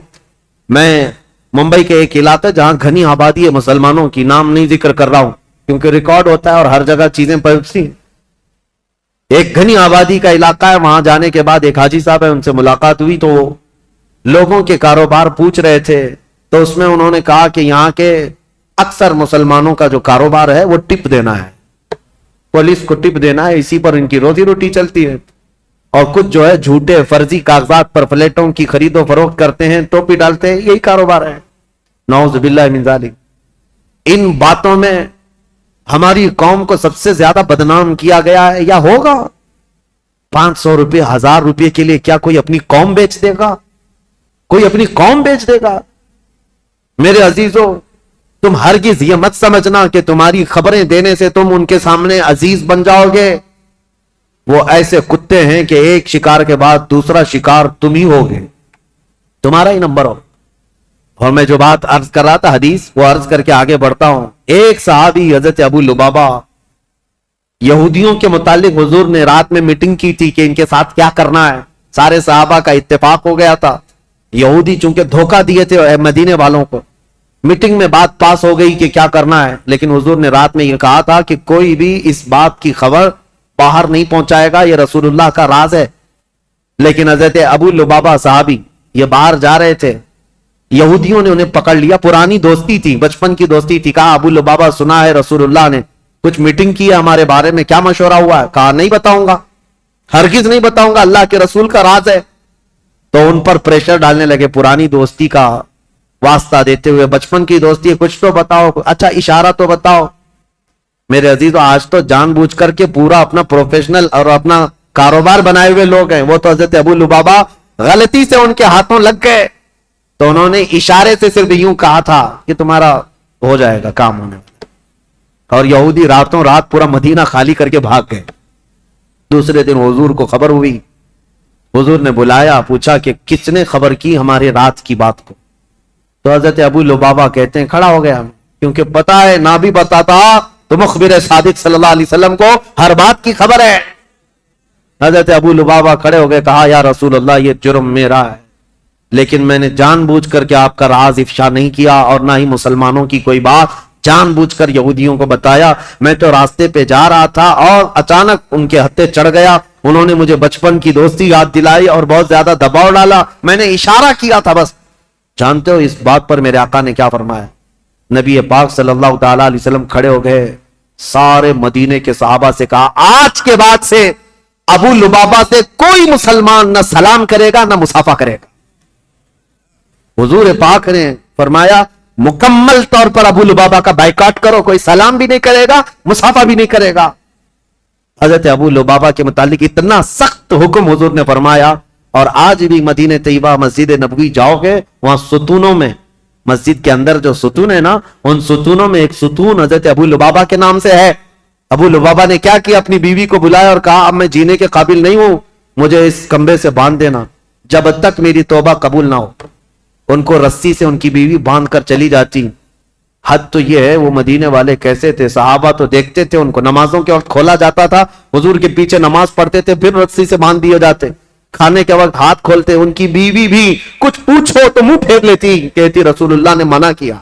میں ممبئی کے ایک علاقہ جہاں گھنی آبادی ہے مسلمانوں کی, نام نہیں ذکر کر رہا ہوں کیونکہ ریکارڈ ہوتا ہے اور ہر جگہ چیزیں پہنچتی ہیں. ایک گھنی آبادی کا علاقہ ہے, وہاں جانے کے بعد ایک حاجی صاحب ہے, ان سے ملاقات ہوئی تو لوگوں کے کاروبار پوچھ رہے تھے. تو اس میں انہوں نے کہا کہ یہاں کے اکثر مسلمانوں کا جو کاروبار ہے وہ ٹپ دینا ہے, پولیس کو ٹپ دینا ہے, اسی پر ان کی روزی روٹی چلتی ہے. اور کچھ جو ہے جھوٹے فرضی کاغذات پر فلیٹوں کی خرید و فروخت کرتے ہیں, ٹوپی ڈالتے ہیں, یہی کاروبار ہے. نعوذ باللہ من ذالک. ان باتوں میں ہماری قوم کو سب سے زیادہ بدنام کیا گیا ہے یا ہوگا. 500 روپے 1000 روپے کے لیے کیا کوئی اپنی قوم بیچ دے گا؟ کوئی اپنی قوم بیچ دے گا؟ میرے عزیزوں, تم ہرگز یہ مت سمجھنا کہ تمہاری خبریں دینے سے تم ان کے سامنے عزیز بن جاؤ گے. وہ ایسے کتے ہیں کہ ایک شکار کے بعد دوسرا شکار تم ہی ہوگے, تمہارا ہی نمبر ہو. اور میں جو بات عرض کر رہا تھا حدیث, وہ عرض کر کے آگے بڑھتا ہوں. ایک صحابی حضرت ابو لبابہ, یہودیوں کے متعلق حضور نے رات میں میٹنگ کی تھی کہ ان کے ساتھ کیا کرنا ہے. سارے صحابہ کا اتفاق ہو گیا تھا. یہودی چونکہ دھوکہ دیے تھے مدینے والوں کو, میٹنگ میں بات پاس ہو گئی کہ کیا کرنا ہے, لیکن حضور نے رات میں یہ کہا تھا کہ کوئی بھی اس بات کی خبر باہر نہیں پہنچائے گا, یہ رسول اللہ کا راز ہے. لیکن حضرت ابو لبابہ صحابی یہ باہر جا رہے تھے, یہودیوں نے انہیں پکڑ لیا. پرانی دوستی تھی, بچپن کی دوستی تھی. کہا ابو لبابہ سنا ہے رسول اللہ نے کچھ میٹنگ کی ہے ہمارے بارے میں, کیا مشورہ ہوا ہے؟ کہا نہیں بتاؤں گا, ہرگز نہیں بتاؤں گا, اللہ کے رسول کا راز ہے. تو ان پر پریشر ڈالنے لگے, پرانی دوستی کا واسطہ دیتے ہوئے, بچپن کی دوستی ہے, کچھ تو بتاؤ, اچھا اشارہ تو بتاؤ. میرے عزیزو, آج تو جان بوجھ کر کے پورا اپنا پروفیشنل اور اپنا کاروبار بنائے ہوئے لوگ ہیں. وہ تو حضرت ابو لبابہ غلطی سے ان کے ہاتھوں لگ گئے تو انہوں نے اشارے سے صرف یوں کہا تھا کہ تمہارا ہو جائے گا کام ہونے والا. اور یہودی راتوں رات پورا مدینہ خالی کر کے بھاگ گئے. دوسرے دن حضور کو خبر ہوئی, حضور نے بلایا, پوچھا کہ کس نے خبر کی ہمارے رات کی بات کو. تو حضرت ابو لبابہ کہتے ہیں کھڑا ہو گیا, کیونکہ پتا ہے نہ بھی بتاتا تو مخبر صادق صلی اللہ علیہ وسلم کو ہر بات کی خبر ہے. حضرت ابو لبابہ کھڑے ہو گئے, کہا یا رسول اللہ یہ جرم میرا ہے, لیکن میں نے جان بوجھ کر کے آپ کا راز افشا نہیں کیا اور نہ ہی مسلمانوں کی کوئی بات جان بوجھ کر یہودیوں کو بتایا. میں تو راستے پہ جا رہا تھا اور اچانک ان کے ہتھے چڑھ گیا, انہوں نے مجھے بچپن کی دوستی یاد دلائی اور بہت زیادہ دباؤ ڈالا, میں نے اشارہ کیا تھا بس. جانتے ہو اس بات پر میرے آقا نے کیا فرمایا؟ نبی پاک صلی اللہ تعالی علیہ وسلم کھڑے ہو گئے, سارے مدینے کے صحابہ سے کہا آج کے بعد سے ابو لبابہ سے کوئی مسلمان نہ سلام کرے گا نہ مصافحہ کرے گا. حضور پاک نے فرمایا مکمل طور پر ابو لبابہ کا بائیکاٹ کرو, کوئی سلام بھی نہیں کرے گا, مصافحہ بھی نہیں کرے گا. حضرت ابو لبابہ کے متعلق اتنا سخت حکم حضور نے فرمایا. اور آج بھی مدینہ طیبہ مسجد نبوی جاؤ گے, وہاں ستونوں میں مسجد کے اندر جو ستون ہے نا، ان ستونوں میں ایک ستون حضرت ابو لبابہ کے نام سے ہے. ابو لبابہ نے کیا کیا؟ اپنی بیوی کو بلایا اور کہا اب میں جینے کے قابل نہیں ہوں، مجھے اس کمبے سے باندھ دینا جب تک میری توبہ قبول نہ ہو. ان کو رسی سے ان کی بیوی باندھ کر چلی جاتی. حد تو یہ ہے وہ مدینے والے کیسے تھے، صحابہ تو دیکھتے تھے ان کو، نمازوں کے وقت کھولا جاتا تھا، حضور کے پیچھے نماز پڑھتے تھے، پھر رسی سے باندھ دیے جاتے، کھانے کے وقت ہاتھ کھولتے. ان کی بیوی بھی کچھ پوچھو تو منہ پھیر لیتی، کہتی رسول اللہ نے منع کیا،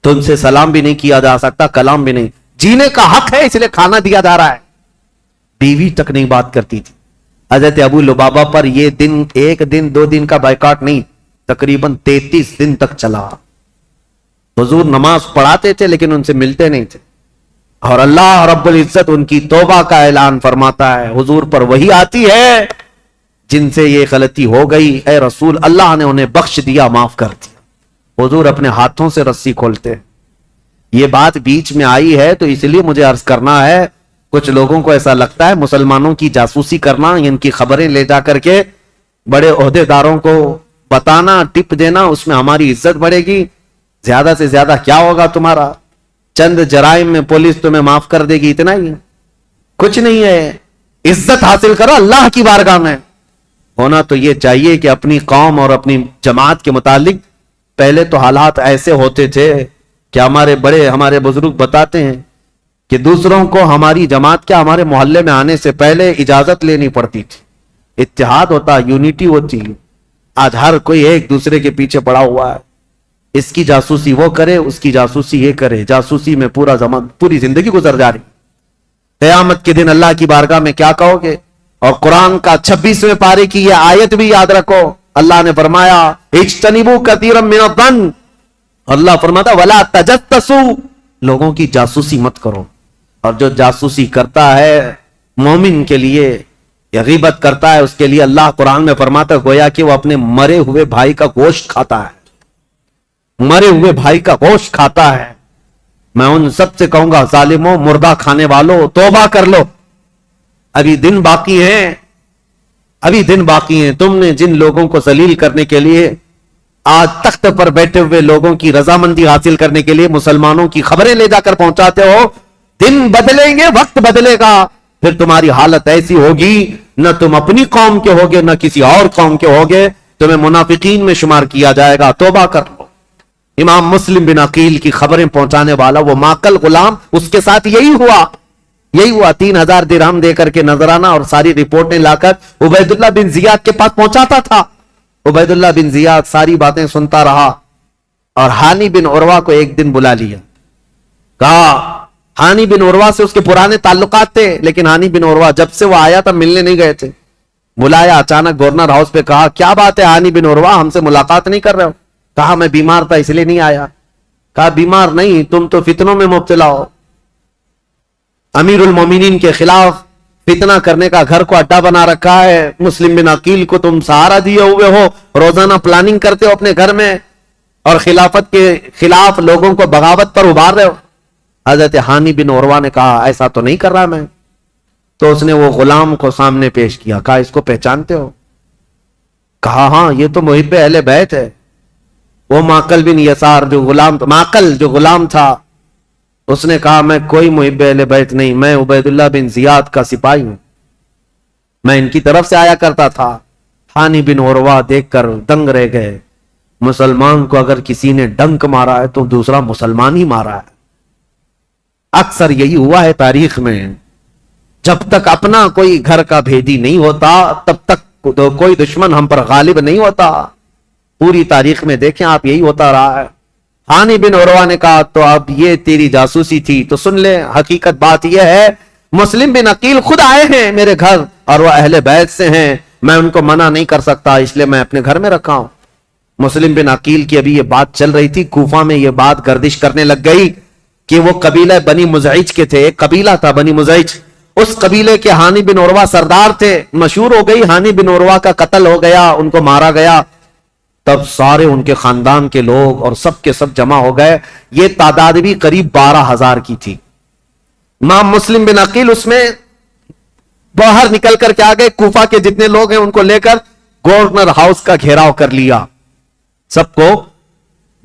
تم سے سلام بھی نہیں کیا جا سکتا، کلام بھی نہیں، جینے کا حق ہے اس لیے کھانا دیا جا رہا ہے. بیوی تک نہیں بات کرتی تھی. حضرت ابو لبابہ پر یہ دن ایک دن دو دن کا بائیکاٹ نہیں، تقریباً 33 دن تک چلا. حضور نماز پڑھاتے تھے لیکن ان سے ملتے نہیں تھے، اور اللہ رب العزت ان کی توبہ کا اعلان فرماتا ہے. حضور پر وہی آتی ہے جن سے یہ غلطی ہو گئی، اے رسول اللہ نے انہیں بخش دیا، معاف کر دیا. حضور اپنے ہاتھوں سے رسی کھولتے. یہ بات بیچ میں آئی ہے تو اس لیے مجھے عرض کرنا ہے، کچھ لوگوں کو ایسا لگتا ہے مسلمانوں کی جاسوسی کرنا، ان کی خبریں لے جا کر کے بڑے عہدے داروں کو بتانا، ٹپ دینا، اس میں ہماری عزت بڑھے گی. زیادہ سے زیادہ کیا ہوگا تمہارا؟ چند جرائم میں پولیس تمہیں معاف کر دے گی، اتنا ہی، کچھ نہیں ہے. عزت حاصل کرو اللہ کی بارگاہ میں. ہونا تو یہ چاہیے کہ اپنی قوم اور اپنی جماعت کے متعلق پہلے تو حالات ایسے ہوتے تھے کہ ہمارے بزرگ بتاتے ہیں کہ دوسروں کو ہماری جماعت کیا ہمارے محلے میں آنے سے پہلے اجازت لینی پڑتی تھی. اتحاد ہوتا، یونٹی ہوتی. آج ہر کوئی ایک دوسرے کے پیچھے پڑا ہوا ہے، اس کی جاسوسی وہ کرے، اس کی جاسوسی یہ کرے، جاسوسی میں پوری زندگی گزر جا رہی. قیامت کے دن اللہ کی بارگاہ میں کیا کہو گے؟ اور قرآن کا 26ویں پارے کی یہ آیت بھی یاد رکھو. اللہ نے فرمایا اجتنبوا کثیرا من الظن، اللہ فرماتا ولا تجسسوا، لوگوں کی جاسوسی مت کرو. اور جو جاسوسی کرتا ہے مومن کے لیے یا غیبت کرتا ہے اس کے لیے اللہ قرآن میں فرماتا ہے گویا کہ وہ اپنے مرے ہوئے بھائی کا گوشت کھاتا ہے، مرے ہوئے بھائی کا گوشت کھاتا ہے. میں ان سب سے کہوں گا ظالموں، مردہ کھانے والوں، توبہ کر لو، ابھی دن باقی ہیں، ابھی دن باقی ہیں. تم نے جن لوگوں کو ذلیل کرنے کے لیے آج تخت پر بیٹھے ہوئے لوگوں کی رضامندی حاصل کرنے کے لیے مسلمانوں کی خبریں لے جا کر پہنچاتے ہو، دن بدلیں گے، وقت بدلے گا، پھر تمہاری حالت ایسی ہوگی نہ تم اپنی قوم کے ہوگے نہ کسی اور قوم کے ہوگے، تمہیں منافقین میں شمار کیا جائے گا. توبہ کر لو. امام مسلم بن عقیل کی خبریں پہنچانے والا وہ ماکل غلام، اس کے ساتھ یہی ہوا 3000 درہم دے کر کے نذرانہ اور ساری رپورٹیں لا کر عبید اللہ بن زیاد کے پاس پہنچاتا تھا. عبید اللہ بن زیاد ساری باتیں سنتا رہا اور ہانی بن عروہ کو ایک دن بلا لیا. کہا ہانی بن عروہ سے اس کے پرانے تعلقات تھے، لیکن ہانی بن عروہ جب سے وہ آیا تھا ملنے نہیں گئے تھے. بلایا اچانک گورنر ہاؤس پہ، کہا کیا بات ہے ہانی بن عروہ، ہم سے ملاقات نہیں کر رہے ہو؟ کہا میں بیمار تھا اس لیے نہیں آیا. کہا بیمار نہیں، تم تو فتنوں میں مبتلا ہو، امیر المومنین کے خلاف فتنہ کرنے کا گھر کو اڈا بنا رکھا ہے. مسلم بن عقیل کو تم سہارا دیے ہوئے ہو، روزانہ پلاننگ کرتے ہو اپنے گھر میں اور خلافت کے خلاف لوگوں کو بغاوت پر ابھار رہے ہو. حضرت ہانی بن عروہ نے کہا ایسا تو نہیں کر رہا میں. تو اس نے وہ غلام کو سامنے پیش کیا. کہا اس کو پہچانتے ہو؟ کہا ہاں یہ تو محب اہل بیت ہے. وہ ماکل بن یسار جو غلام تھا، اس نے کہا میں کوئی محب اہل بیت نہیں، میں عبید اللہ بن زیاد کا سپاہی ہوں، میں ان کی طرف سے آیا کرتا تھا. ہانی بن عروہ دیکھ کر دنگ رہ گئے. مسلمان کو اگر کسی نے ڈنک مارا ہے تو دوسرا مسلمان ہی مارا ہے. اکثر یہی ہوا ہے تاریخ میں، جب تک اپنا کوئی گھر کا بھیدی نہیں ہوتا تب تک کوئی دشمن ہم پر غالب نہیں ہوتا. پوری تاریخ میں دیکھیں آپ یہی ہوتا رہا ہے. ہانی بن عروہ نے کہا تو اب یہ تیری جاسوسی تھی تو سن لے، حقیقت بات یہ ہے مسلم بن عقیل خود آئے ہیں میرے گھر اور وہ اہل بیت سے ہیں، میں ان کو منع نہیں کر سکتا اس لیے میں اپنے گھر میں رکھا ہوں. مسلم بن عقیل کی ابھی یہ بات چل رہی تھی، کوفہ میں یہ بات گردش کرنے لگ گئی کہ وہ قبیلہ بنی مزعج کے تھے. ایک قبیلہ تھا بنی مزعج، اس قبیلے کے ہانی بن عروہ سردار تھے. مشہور ہو گئی ہانی بن عروہ کا قتل ہو گیا، ان کو مارا گیا. تب سارے ان کے خاندان کے لوگ اور سب کے سب جمع ہو گئے. یہ تعداد بھی قریب 12,000 کی تھی. امام مسلم بن عقیل اس میں باہر نکل کر کے آگئے. کوفہ کے جتنے لوگ ہیں ان کو لے کر گورنر ہاؤس کا گھیراؤ کر لیا. سب کو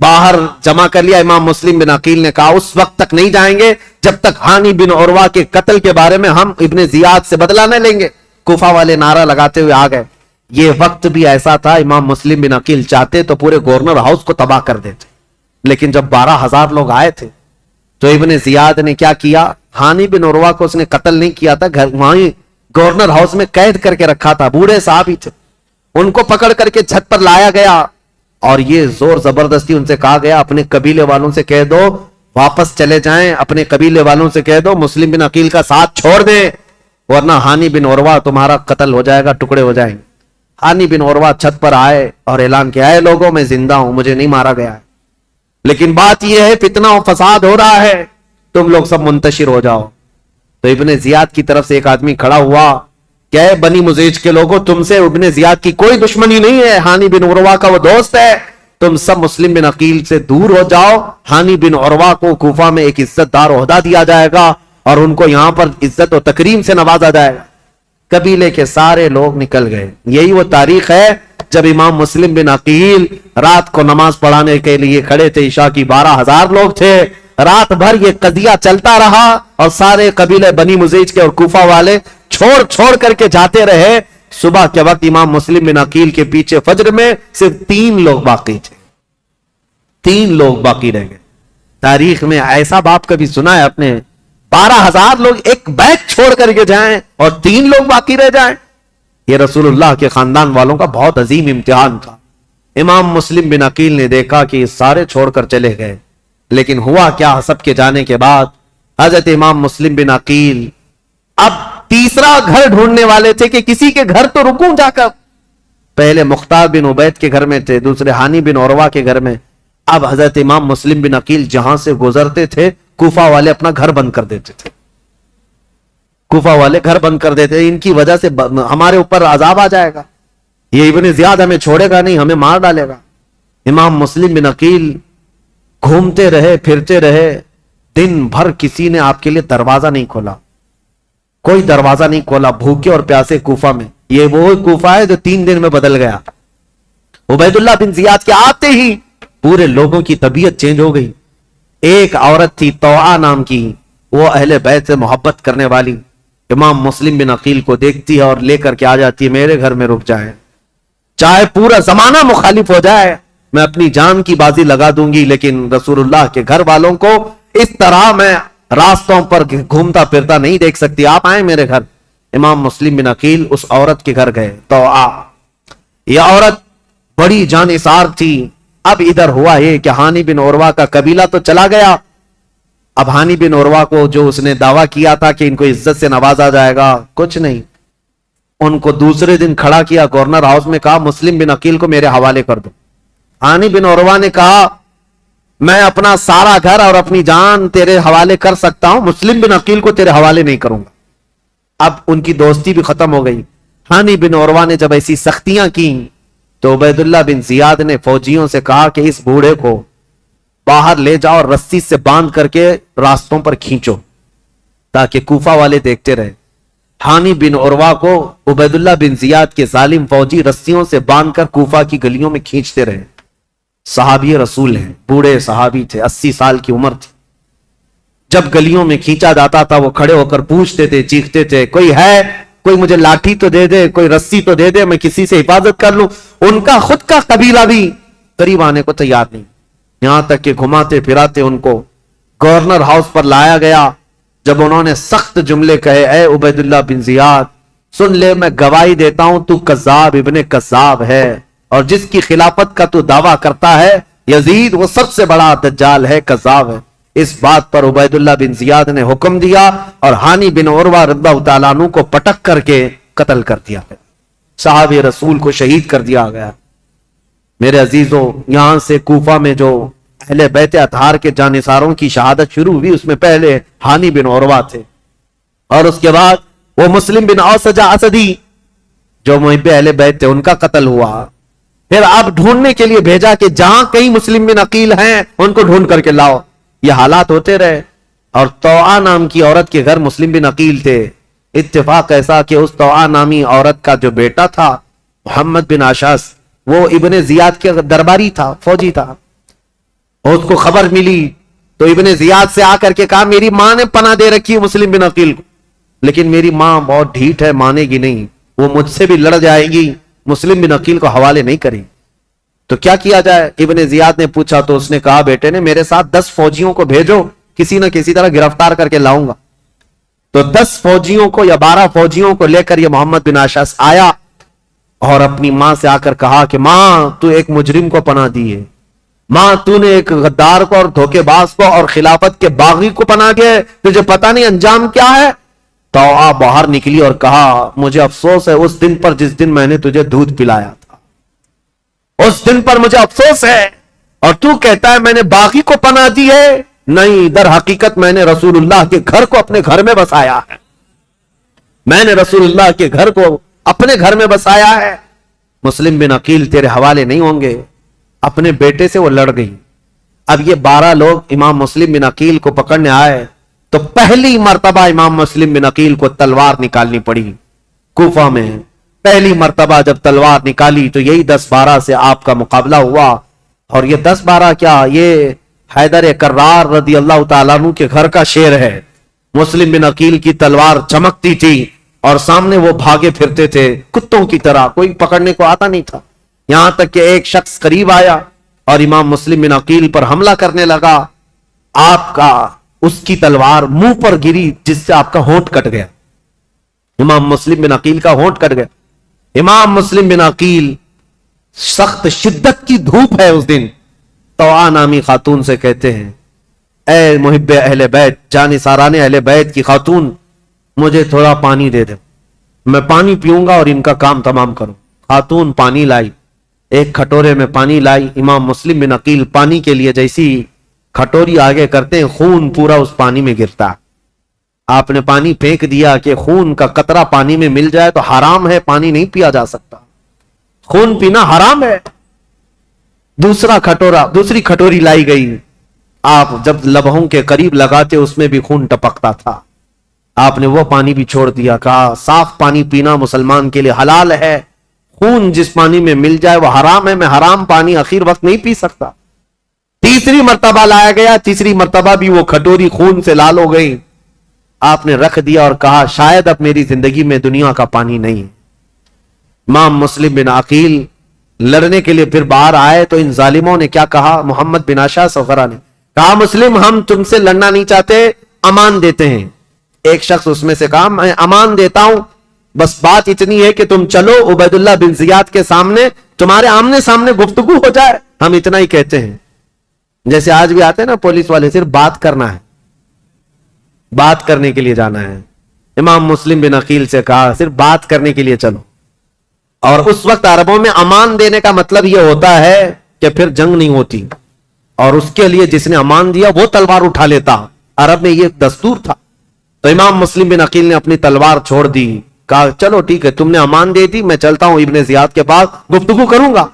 باہر جمع کر لیا. امام مسلم بن عقیل نے کہا اس وقت تک نہیں جائیں گے جب تک ہانی بن عروہ کے قتل کے بارے میں ہم ابن زیاد سے بدلہ نہ لیں گے. کوفہ والے نعرہ لگاتے ہوئے آ گئے. یہ وقت بھی ایسا تھا امام مسلم بن عقیل چاہتے تو پورے گورنر ہاؤس کو تباہ کر دیتے, لیکن جب 12,000 لوگ آئے تھے تو ابن زیاد نے کیا کیا, ہانی بن عروہ کو اس نے قتل نہیں کیا تھا, وہیں گورنر ہاؤس میں قید کر کے رکھا تھا. بوڑھے صاحب ہی تھے, ان کو پکڑ کر کے چھت پر لایا گیا اور یہ زور زبردستی ان سے کہا گیا اپنے قبیلے والوں سے کہہ دو واپس چلے جائیں, اپنے قبیلے والوں سے کہہ دو مسلم بن عقیل کا ساتھ چھوڑ دیں ورنہ ہانی بن عروہ تمہارا قتل ہو جائے گا, ٹکڑے ہو جائیں گے. ہانی بن عروہ چھت پر آئے اور اعلان کیا, اے لوگوں میں زندہ ہوں, مجھے نہیں مارا گیا ہے, لیکن بات یہ ہے فتنہ و فساد ہو رہا ہے, تم لوگ سب منتشر ہو جاؤ. تو ابن زیاد کی طرف سے ایک آدمی کھڑا ہوا کہ اے بنی مزیج کے لوگوں, تم سے ابن زیاد کی کوئی دشمنی نہیں ہے, ہانی بن عروہ کا وہ دوست ہے, تم سب مسلم بن عقیل سے دور ہو جاؤ. ہانی بن عروہ کو کوفہ میں ایک عزت دار عہدہ دیا جائے گا اور ان کو یہاں پر عزت و تکریم سے نوازا جائے گا. قبیلے کے سارے لوگ نکل گئے. یہی وہ تاریخ ہے جب امام مسلم بن عقیل رات کو نماز پڑھانے کے لیے کھڑے تھے, عشاء کی 12,000 لوگ تھے, رات بھر یہ قضیہ چلتا رہا اور سارے قبیلے بنی مزیج کے اور کوفہ والے چھوڑ کر کے جاتے رہے. صبح کے وقت امام مسلم بن عقیل کے پیچھے فجر میں صرف 3 لوگ باقی تھے, 3 لوگ باقی رہ گئے. تاریخ میں ایسا باپ کبھی سنا ہے اپنے 12,000 لوگ ایک بیت چھوڑ کر کے جائیں اور 3 لوگ باقی رہ جائیں؟ یہ رسول اللہ کے خاندان والوں کا بہت عظیم امتحان تھا. امام مسلم بن عقیل نے دیکھا کہ یہ سارے چھوڑ کر چلے گئے, لیکن ہوا کیا, سب کے جانے کے بعد حضرت امام مسلم بن عقیل اب تیسرا گھر ڈھونڈنے والے تھے کہ کسی کے گھر تو رکوں جا کر. پہلے مختار بن عبید کے گھر میں تھے, دوسرے ہانی بن عروہ کے گھر میں. اب حضرت امام مسلم بن عقیل جہاں سے گزرتے تھے کوفہ والے اپنا گھر بند کر دیتے تھے, کوفہ والے گھر بند کر دیتے, ان کی وجہ سے ہمارے اوپر عذاب آ جائے گا, یہ ابن زیاد ہمیں چھوڑے گا نہیں, ہمیں مار ڈالے گا. امام مسلم بن عقیل گھومتے رہے, پھرتے رہے, دن بھر کسی نے آپ کے لیے دروازہ نہیں کھولا, کوئی دروازہ نہیں کھولا, بھوکے اور پیاسے کوفہ میں. یہ وہ کوفہ ہے جو 3 دن میں بدل گیا. عبید اللہ بن زیاد کے آتے ہی پورے لوگوں کی طبیعت چینج ہو گئی. ایک عورت تھی طوعا نام کی, وہ اہل بیت سے محبت کرنے والی, امام مسلم بن عقیل کو دیکھتی ہے اور لے کر کے آ جاتی ہے, میرے گھر میں رک جائے, چاہے پورا زمانہ مخالف ہو جائے, میں اپنی جان کی بازی لگا دوں گی, لیکن رسول اللہ کے گھر والوں کو اس طرح میں راستوں پر گھومتا پھرتا نہیں دیکھ سکتی, آپ آئیں میرے گھر. امام مسلم بن عقیل اس عورت کے گھر گئے. طوعا, یہ عورت بڑی جانثار تھی. اب ادھر ہوا یہ کہ ہانی بن عروہ کا قبیلہ تو چلا گیا, اب ہانی بن عروہ کو جو اس نے دعویٰ کیا تھا کہ ان کو عزت سے نوازا جائے گا, کچھ نہیں. ان کو دوسرے دن کھڑا کیا گورنر ہاؤس میں, کہا مسلم بن عقیل کو میرے حوالے کر دو. ہانی بن عروہ نے کہا میں اپنا سارا گھر اور اپنی جان تیرے حوالے کر سکتا ہوں, مسلم بن عقیل کو تیرے حوالے نہیں کروں گا. اب ان کی دوستی بھی ختم ہو گئی. ہانی بن عروہ نے جب ایسی سختیاں کی تو عبید اللہ بن زیاد نے فوجیوں سے کہا کہ اس بوڑھے کو باہر لے جاؤ اور رسی سے باندھ کر کے راستوں پر کھینچو تاکہ کوفہ والے دیکھتے رہے. ہانی بن عروہ کو عبید اللہ بن زیاد کے ظالم فوجی رسیوں سے باندھ کر کوفہ کی گلیوں میں کھینچتے رہے. صحابی رسول ہیں, بوڑھے صحابی تھے, 80 سال کی عمر تھی. جب گلیوں میں کھینچا جاتا تھا وہ کھڑے ہو کر پوچھتے تھے, چیختے تھے, کوئی ہے, کوئی مجھے لاٹھی تو دے دے, کوئی رسی تو دے دے, میں کسی سے حفاظت کر لوں. ان کا خود کا قبیلہ بھی قریب آنے کو تیار نہیں, یہاں تک کہ گھماتے پھراتے ان کو گورنر ہاؤس پر لایا گیا. جب انہوں نے سخت جملے کہے, اے عبید اللہ بن زیاد سن لے, میں گواہی دیتا ہوں تو کذاب ابن کذاب ہے, اور جس کی خلافت کا تو دعویٰ کرتا ہے یزید, وہ سب سے بڑا دجال ہے, کذاب ہے. اس بات پر عبید اللہ بن زیاد نے حکم دیا اور ہانی بن عروہ رضی اللہ تعالیٰ عنہ کو پٹک کر کے قتل کر دیا گیا. صحابی رسول کو شہید کر دیا گیا. میرے عزیزوں, یہاں سے کوفہ میں جو اہل بیت اطہار کے جانثاروں کی شہادت شروع ہوئی, اس میں پہلے ہانی بن عروہ تھے, اور اس کے بعد وہ مسلم بن اوسجہ اسدی جو محب اہل بیت تھے, ان کا قتل ہوا. پھر اب ڈھونڈنے کے لیے بھیجا کہ جہاں کئی مسلم بن عقیل ہیں ان کو ڈھونڈ کر کے لاؤ. یہ حالات ہوتے رہے, اور طوعا نام کی عورت کے گھر مسلم بن عقیل تھے. اتفاق ایسا کہ اس طوعا نامی عورت کا جو بیٹا تھا محمد بن اشعث, وہ ابن زیاد کے درباری تھا, فوجی تھا. اور اس کو خبر ملی تو ابن زیاد سے آ کر کے کہا میری ماں نے پناہ دے رکھی ہے مسلم بن عقیل کو، لیکن میری ماں بہت ڈھیٹ ہے، مانے گی نہیں، وہ مجھ سے بھی لڑ جائے گی، مسلم بن عقیل کو حوالے نہیں کرے گی، تو کیا کیا جائے؟ ابن زیاد نے پوچھا تو اس نے کہا بیٹے نے میرے ساتھ 10 فوجیوں کو بھیجو، کسی نہ کسی طرح گرفتار کر کے لاؤں گا۔ تو 10 فوجیوں کو یا 12 فوجیوں کو لے کر یہ محمد بن اشعث آیا اور اپنی ماں سے آ کر کہا کہ ماں تو ایک مجرم کو پناہ دی ہے، ماں تو نے ایک غدار کو اور دھوکے باز کو اور خلافت کے باغی کو پناہ دیا ہے، تجھے پتہ نہیں انجام کیا ہے؟ تو آپ باہر نکلی اور کہا مجھے افسوس ہے اس دن پر جس دن میں نے تجھے دودھ پلایا تھا، اس دن پر مجھے افسوس ہے، اور تو کہتا ہے میں نے باغی کو پناہ دی ہے؟ نہیں، در حقیقت میں نے رسول اللہ کے گھر کو اپنے گھر میں بسایا ہے، میں نے رسول اللہ کے گھر کو اپنے گھر میں بسایا ہے۔ مسلم بن عقیل تیرے حوالے نہیں ہوں گے۔ اپنے بیٹے سے وہ لڑ گئی۔ اب یہ 12 لوگ امام مسلم بن عقیل کو پکڑنے آئے تو پہلی مرتبہ امام مسلم بن عقیل کو تلوار نکالنی پڑی کوفہ میں۔ پہلی مرتبہ جب تلوار نکالی تو یہی 10-12 سے آپ کا مقابلہ ہوا، اور یہ 10-12 کیا، یہ حیدر کرار رضی اللہ تعالیٰ عنہ کے گھر کا شیر ہے۔ مسلم بن عقیل کی تلوار چمکتی تھی اور سامنے وہ بھاگے پھرتے تھے کتوں کی طرح، کوئی پکڑنے کو آتا نہیں تھا، یہاں تک کہ ایک شخص قریب آیا اور امام مسلم بن عقیل پر حملہ کرنے لگا۔ آپ کا اس کی تلوار منہ پر گری جس سے آپ کا ہونٹ کٹ گیا، امام مسلم بن عقیل کا ہونٹ کٹ گیا۔ امام مسلم بن عقیل، سخت شدت کی دھوپ ہے اس دن، طوعا نامی خاتون سے کہتے ہیں اے محب اہل بیت، جان ساران اہل بیت کی خاتون، مجھے تھوڑا پانی دے دے، میں پانی پیوں گا اور ان کا کام تمام کروں۔ خاتون پانی لائی، ایک کھٹورے میں پانی لائی۔ امام مسلم بن عقیل پانی کے لیے جیسی کھٹوری آگے کرتے ہیں، خون پورا اس پانی میں گرتا۔ آپ نے پانی پھینک دیا کہ خون کا قطرہ پانی میں مل جائے تو حرام ہے، پانی نہیں پیا جا سکتا، خون پینا حرام ہے۔ دوسری کھٹوری لائی گئی، آپ جب لبوں کے قریب لگاتے اس میں بھی خون ٹپکتا تھا، آپ نے وہ پانی بھی چھوڑ دیا، کہا صاف پانی پینا مسلمان کے لیے حلال ہے، خون جس پانی میں مل جائے وہ حرام ہے، میں حرام پانی اخیر وقت نہیں پی سکتا۔ تیسری مرتبہ لایا گیا، تیسری مرتبہ بھی وہ کھٹوری خون سے لال ہو گئی، آپ نے رکھ دیا اور کہا شاید اب میری زندگی میں دنیا کا پانی نہیں ہے۔ امام مسلم بن عقیل لڑنے کے لیے پھر باہر آئے تو ان ظالموں نے کیا کہا، محمد بن اشعث وغیرہ نے کہا مسلم ہم تم سے لڑنا نہیں چاہتے، امان دیتے ہیں۔ ایک شخص اس میں سے کہا میں امان دیتا ہوں، بس بات اتنی ہے کہ تم چلو عبید اللہ بن زیاد کے سامنے، تمہارے آمنے سامنے گفتگو ہو جائے، ہم اتنا ہی کہتے ہیں۔ جیسے آج بھی آتے ہیں نا پولیس والے، صرف بات کرنا ہے، بات کرنے کے لیے جانا ہے۔ امام مسلم بن عقیل سے کہا صرف بات کرنے کے لیے چلو، اور اس وقت عربوں میں امان دینے کا مطلب یہ ہوتا ہے کہ پھر جنگ نہیں ہوتی، اور اس کے لیے جس نے امان دیا وہ تلوار اٹھا لیتا، عرب میں یہ دستور تھا۔ تو امام مسلم بن عقیل نے اپنی تلوار چھوڑ دی، کہا چلو ٹھیک ہے تم نے امان دے دی، میں چلتا ہوں ابن زیاد کے پاس گفتگو کروں گا۔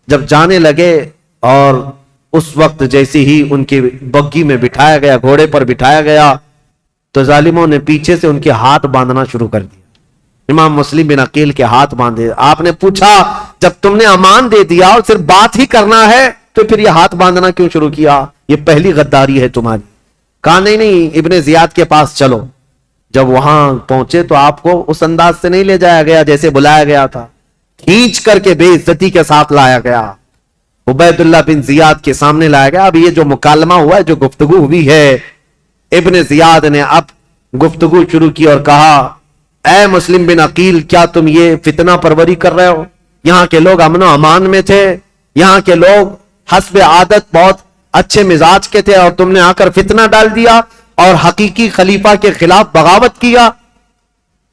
جب جانے لگے اور اس وقت جیسی ہی ان کی بگی میں بٹھایا گیا، گھوڑے پر بٹھایا گیا، تو ظالموں نے پیچھے سے ان کے ہاتھ باندھنا شروع کر دیا۔ امام مسلم بن عقیل کے ہاتھ باندھے۔ آپ نے پوچھا جب تم نے امان دے دیا اور صرف بات ہی کرنا ہے تو پھر یہ ہاتھ باندھنا کیوں شروع کیا؟ یہ پہلی غداری ہے تمہاری۔ کہا نہیں ابن زیاد کے پاس چلو۔ جب وہاں پہنچے تو آپ کو اس انداز سے نہیں لے جایا گیا جیسے بلایا گیا تھا، کھینچ کر کے بے عزتی کے ساتھ لایا گیا، عبید اللہ بن زیاد کے سامنے لایا گیا۔ اب یہ جو مکالمہ ہوا ہے، جو گفتگو ہوئی ہے، ابن زیاد نے اب گفتگو شروع کی اور کہا اے مسلم بن عقیل کیا تم یہ فتنہ پروری کر رہے ہو؟ یہاں کے لوگ امن و امان میں تھے، یہاں کے لوگ حسب عادت بہت اچھے مزاج کے تھے، اور تم نے آ کر فتنہ ڈال دیا اور حقیقی خلیفہ کے خلاف بغاوت کیا۔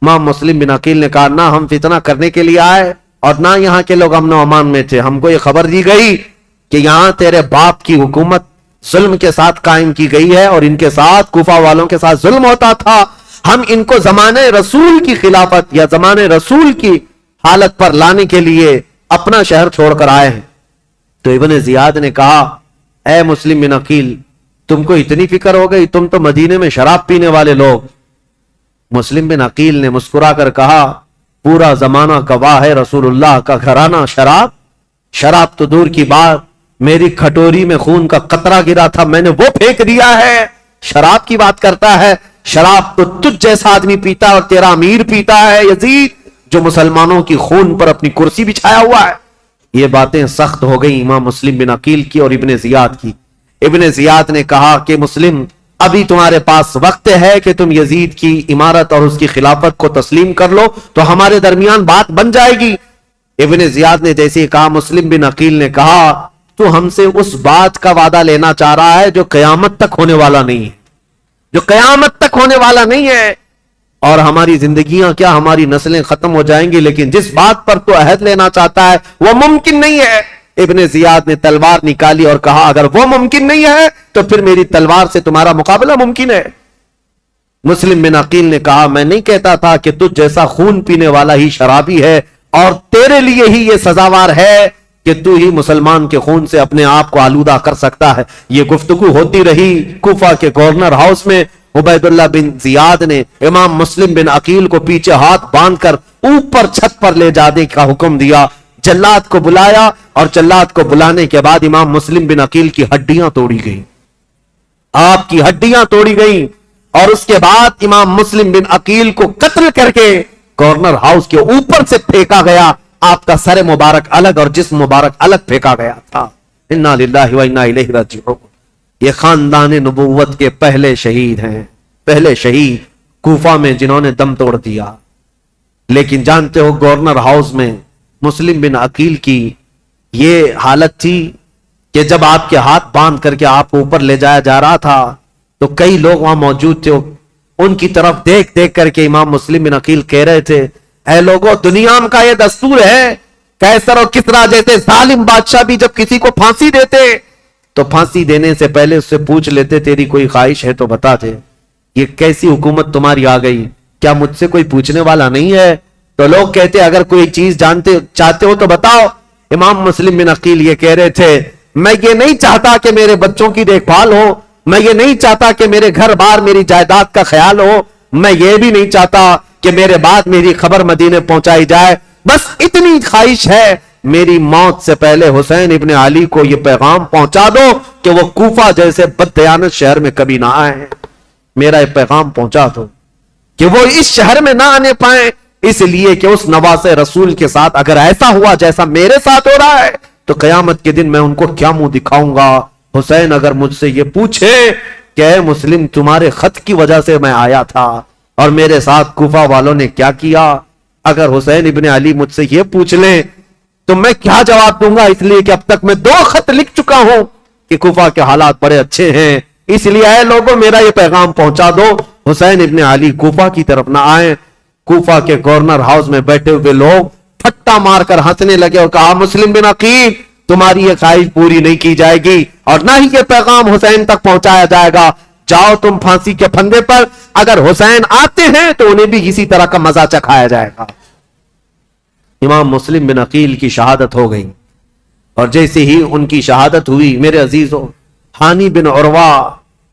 امام مسلم بن عقیل نے کہا نہ ہم فتنہ کرنے کے لیے آئے اور نہ یہاں کے لوگ امن و امان میں تھے، ہم کو یہ خبر دی گئی کہ یہاں تیرے باپ کی حکومت ظلم کے ساتھ قائم کی گئی ہے اور ان کے ساتھ کوفہ والوں کے ساتھ ظلم ہوتا تھا، ہم ان کو زمانے رسول کی خلافت یا زمانے رسول کی حالت پر لانے کے لیے اپنا شہر چھوڑ کر آئے ہیں۔ تو ابن زیاد نے کہا اے مسلم بن عقیل تم کو اتنی فکر ہو گئی، تم تو مدینے میں شراب پینے والے لوگ۔ مسلم بن عقیل نے مسکرا کر کہا پورا زمانہ گواہ ہے رسول اللہ کا گھرانہ شراب تو دور کی بات، میری کھٹوری میں خون کا قطرہ گرا تھا، میں نے وہ پھینک دیا ہے۔ شراب کی بات کرتا ہے، شراب تو تجھ جیسا آدمی پیتا ہے اور تیرا امیر پیتا ہے یزید، جو مسلمانوں کی خون پر اپنی کرسی بچھایا ہوا ہے۔ یہ باتیں سخت ہو گئی امام مسلم بن عقیل کی اور ابن زیاد کی۔ ابن زیاد نے کہا کہ مسلم، ابھی تمہارے پاس وقت ہے کہ تم یزید کی امارت اور اس کی خلافت کو تسلیم کر لو تو ہمارے درمیان بات بن جائے گی۔ ابن زیاد نے جیسے کہا، مسلم بن عقیل نے کہا تو ہم سے اس بات کا وعدہ لینا چاہ رہا ہے جو قیامت تک ہونے والا نہیں ہے، جو قیامت تک ہونے والا نہیں ہے، اور ہماری زندگیاں کیا، ہماری نسلیں ختم ہو جائیں گی، لیکن جس بات پر تو عہد لینا چاہتا ہے وہ ممکن نہیں ہے۔ ابن زیاد نے تلوار نکالی اور کہا اگر وہ ممکن نہیں ہے تو پھر میری تلوار سے تمہارا مقابلہ ممکن ہے۔ مسلم بن عقیل نے کہا میں نہیں کہتا تھا کہ تجھ جیسا خون پینے والا ہی شرابی ہے، اور تیرے لیے ہی یہ سزاوار ہے کہ تو ہی مسلمان کے خون سے اپنے آپ کو آلودہ کر سکتا ہے۔ یہ گفتگو ہوتی رہی کوفہ کے گورنر ہاؤس میں۔ عبید اللہ بن زیاد نے امام مسلم بن عقیل کو پیچھے ہاتھ باندھ کر اوپر چھت پر لے جانے کا حکم دیا۔ جلاد کو بلایا اور جلاد کو بلانے کے بعد امام مسلم بن عقیل کی ہڈیاں توڑی گئیں، آپ کی ہڈیاں توڑی گئیں، اور اس کے بعد امام مسلم بن عقیل کو قتل کر کے گورنر ہاؤس کے اوپر سے پھینکا گیا۔ آپ کا سر مبارک الگ اور جسم مبارک الگ پھینکا گیا تھا۔ انا للہ و انا الیہ راجعون۔ یہ خاندان نبوت کے پہلے شہید ہیں، پہلے شہید کوفہ میں جنہوں نے دم توڑ دیا۔ لیکن جانتے ہو گورنر ہاؤس میں مسلم بن عقیل کی یہ حالت تھی کہ جب آپ کے ہاتھ باندھ کر کے آپ کو اوپر لے جایا جا رہا تھا تو کئی لوگ وہاں موجود تھے، ان کی طرف دیکھ دیکھ کر کے امام مسلم بن عقیل کہہ رہے تھے اے لوگوں، دنیا کا یہ دستور ہے، قیصر اور کسریٰ جیسے ظالم بادشاہ بھی جب کسی کو پھانسی دیتے تو پھانسی دینے سے پہلے اس سے پوچھ لیتے تیری کوئی خواہش ہے تو بتا دے۔ یہ کیسی حکومت تمہاری آ گئی؟ کیا مجھ سے کوئی پوچھنے والا نہیں ہے؟ تو لوگ کہتے اگر کوئی چیز چاہتے ہو تو بتاؤ۔ امام مسلم بن عقیل یہ کہہ رہے تھے میں یہ نہیں چاہتا کہ میرے بچوں کی دیکھ بھال ہو، میں یہ نہیں چاہتا کہ میرے گھر بار میری جائیداد کا خیال ہو، میں یہ بھی نہیں چاہتا کہ میرے بعد میری خبر مدینے پہنچائی جائے، بس اتنی خواہش ہے میری موت سے پہلے حسین ابن علی کو یہ پیغام پہنچا دو کہ وہ کوفہ جیسے بددیانت شہر میں کبھی نہ آئے، میرا یہ پیغام پہنچا دو کہ وہ اس شہر میں نہ آنے پائیں، اس لیے کہ اس نواز رسول کے ساتھ اگر ایسا ہوا جیسا میرے ساتھ ہو رہا ہے تو قیامت کے دن میں ان کو کیا منہ دکھاؤں گا۔ حسین اگر مجھ سے یہ پوچھے کہ اے مسلم تمہارے خط کی وجہ سے میں آیا تھا اور میرے ساتھ کوفہ والوں نے کیا کیا، اگر حسین ابن علی مجھ سے یہ پوچھ لیں تو میں کیا جواب دوں گا، اس لیے کہ اب تک میں 2 خط لکھ چکا ہوں کہ کوفہ کے حالات بڑے اچھے ہیں، اس لیے اے لوگوں میرا یہ پیغام پہنچا دو حسین ابن علی کوفہ کی طرف نہ آئیں۔ کوفہ کے گورنر ہاؤس میں بیٹھے ہوئے لوگ پھٹا مار کر ہنسنے لگے اور کہا مسلم بن عقیل تمہاری یہ خواہش پوری نہیں کی جائے گی اور نہ ہی یہ پیغام حسین تک پہنچایا جائے گا، جاؤ تم پھانسی کے پھندے پر، اگر حسین آتے ہیں تو انہیں بھی اسی طرح کا مزہ چکھایا جائے گا۔ امام مسلم بن عقیل کی شہادت ہو گئی، اور جیسے ہی ان کی شہادت ہوئی میرے عزیزوں، ہانی بن عروہ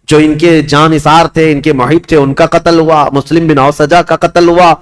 جو ان کے جان نثار تھے، ان کے محب تھے، ان کا قتل ہوا، مسلم بن اوسجہ کا قتل ہوا،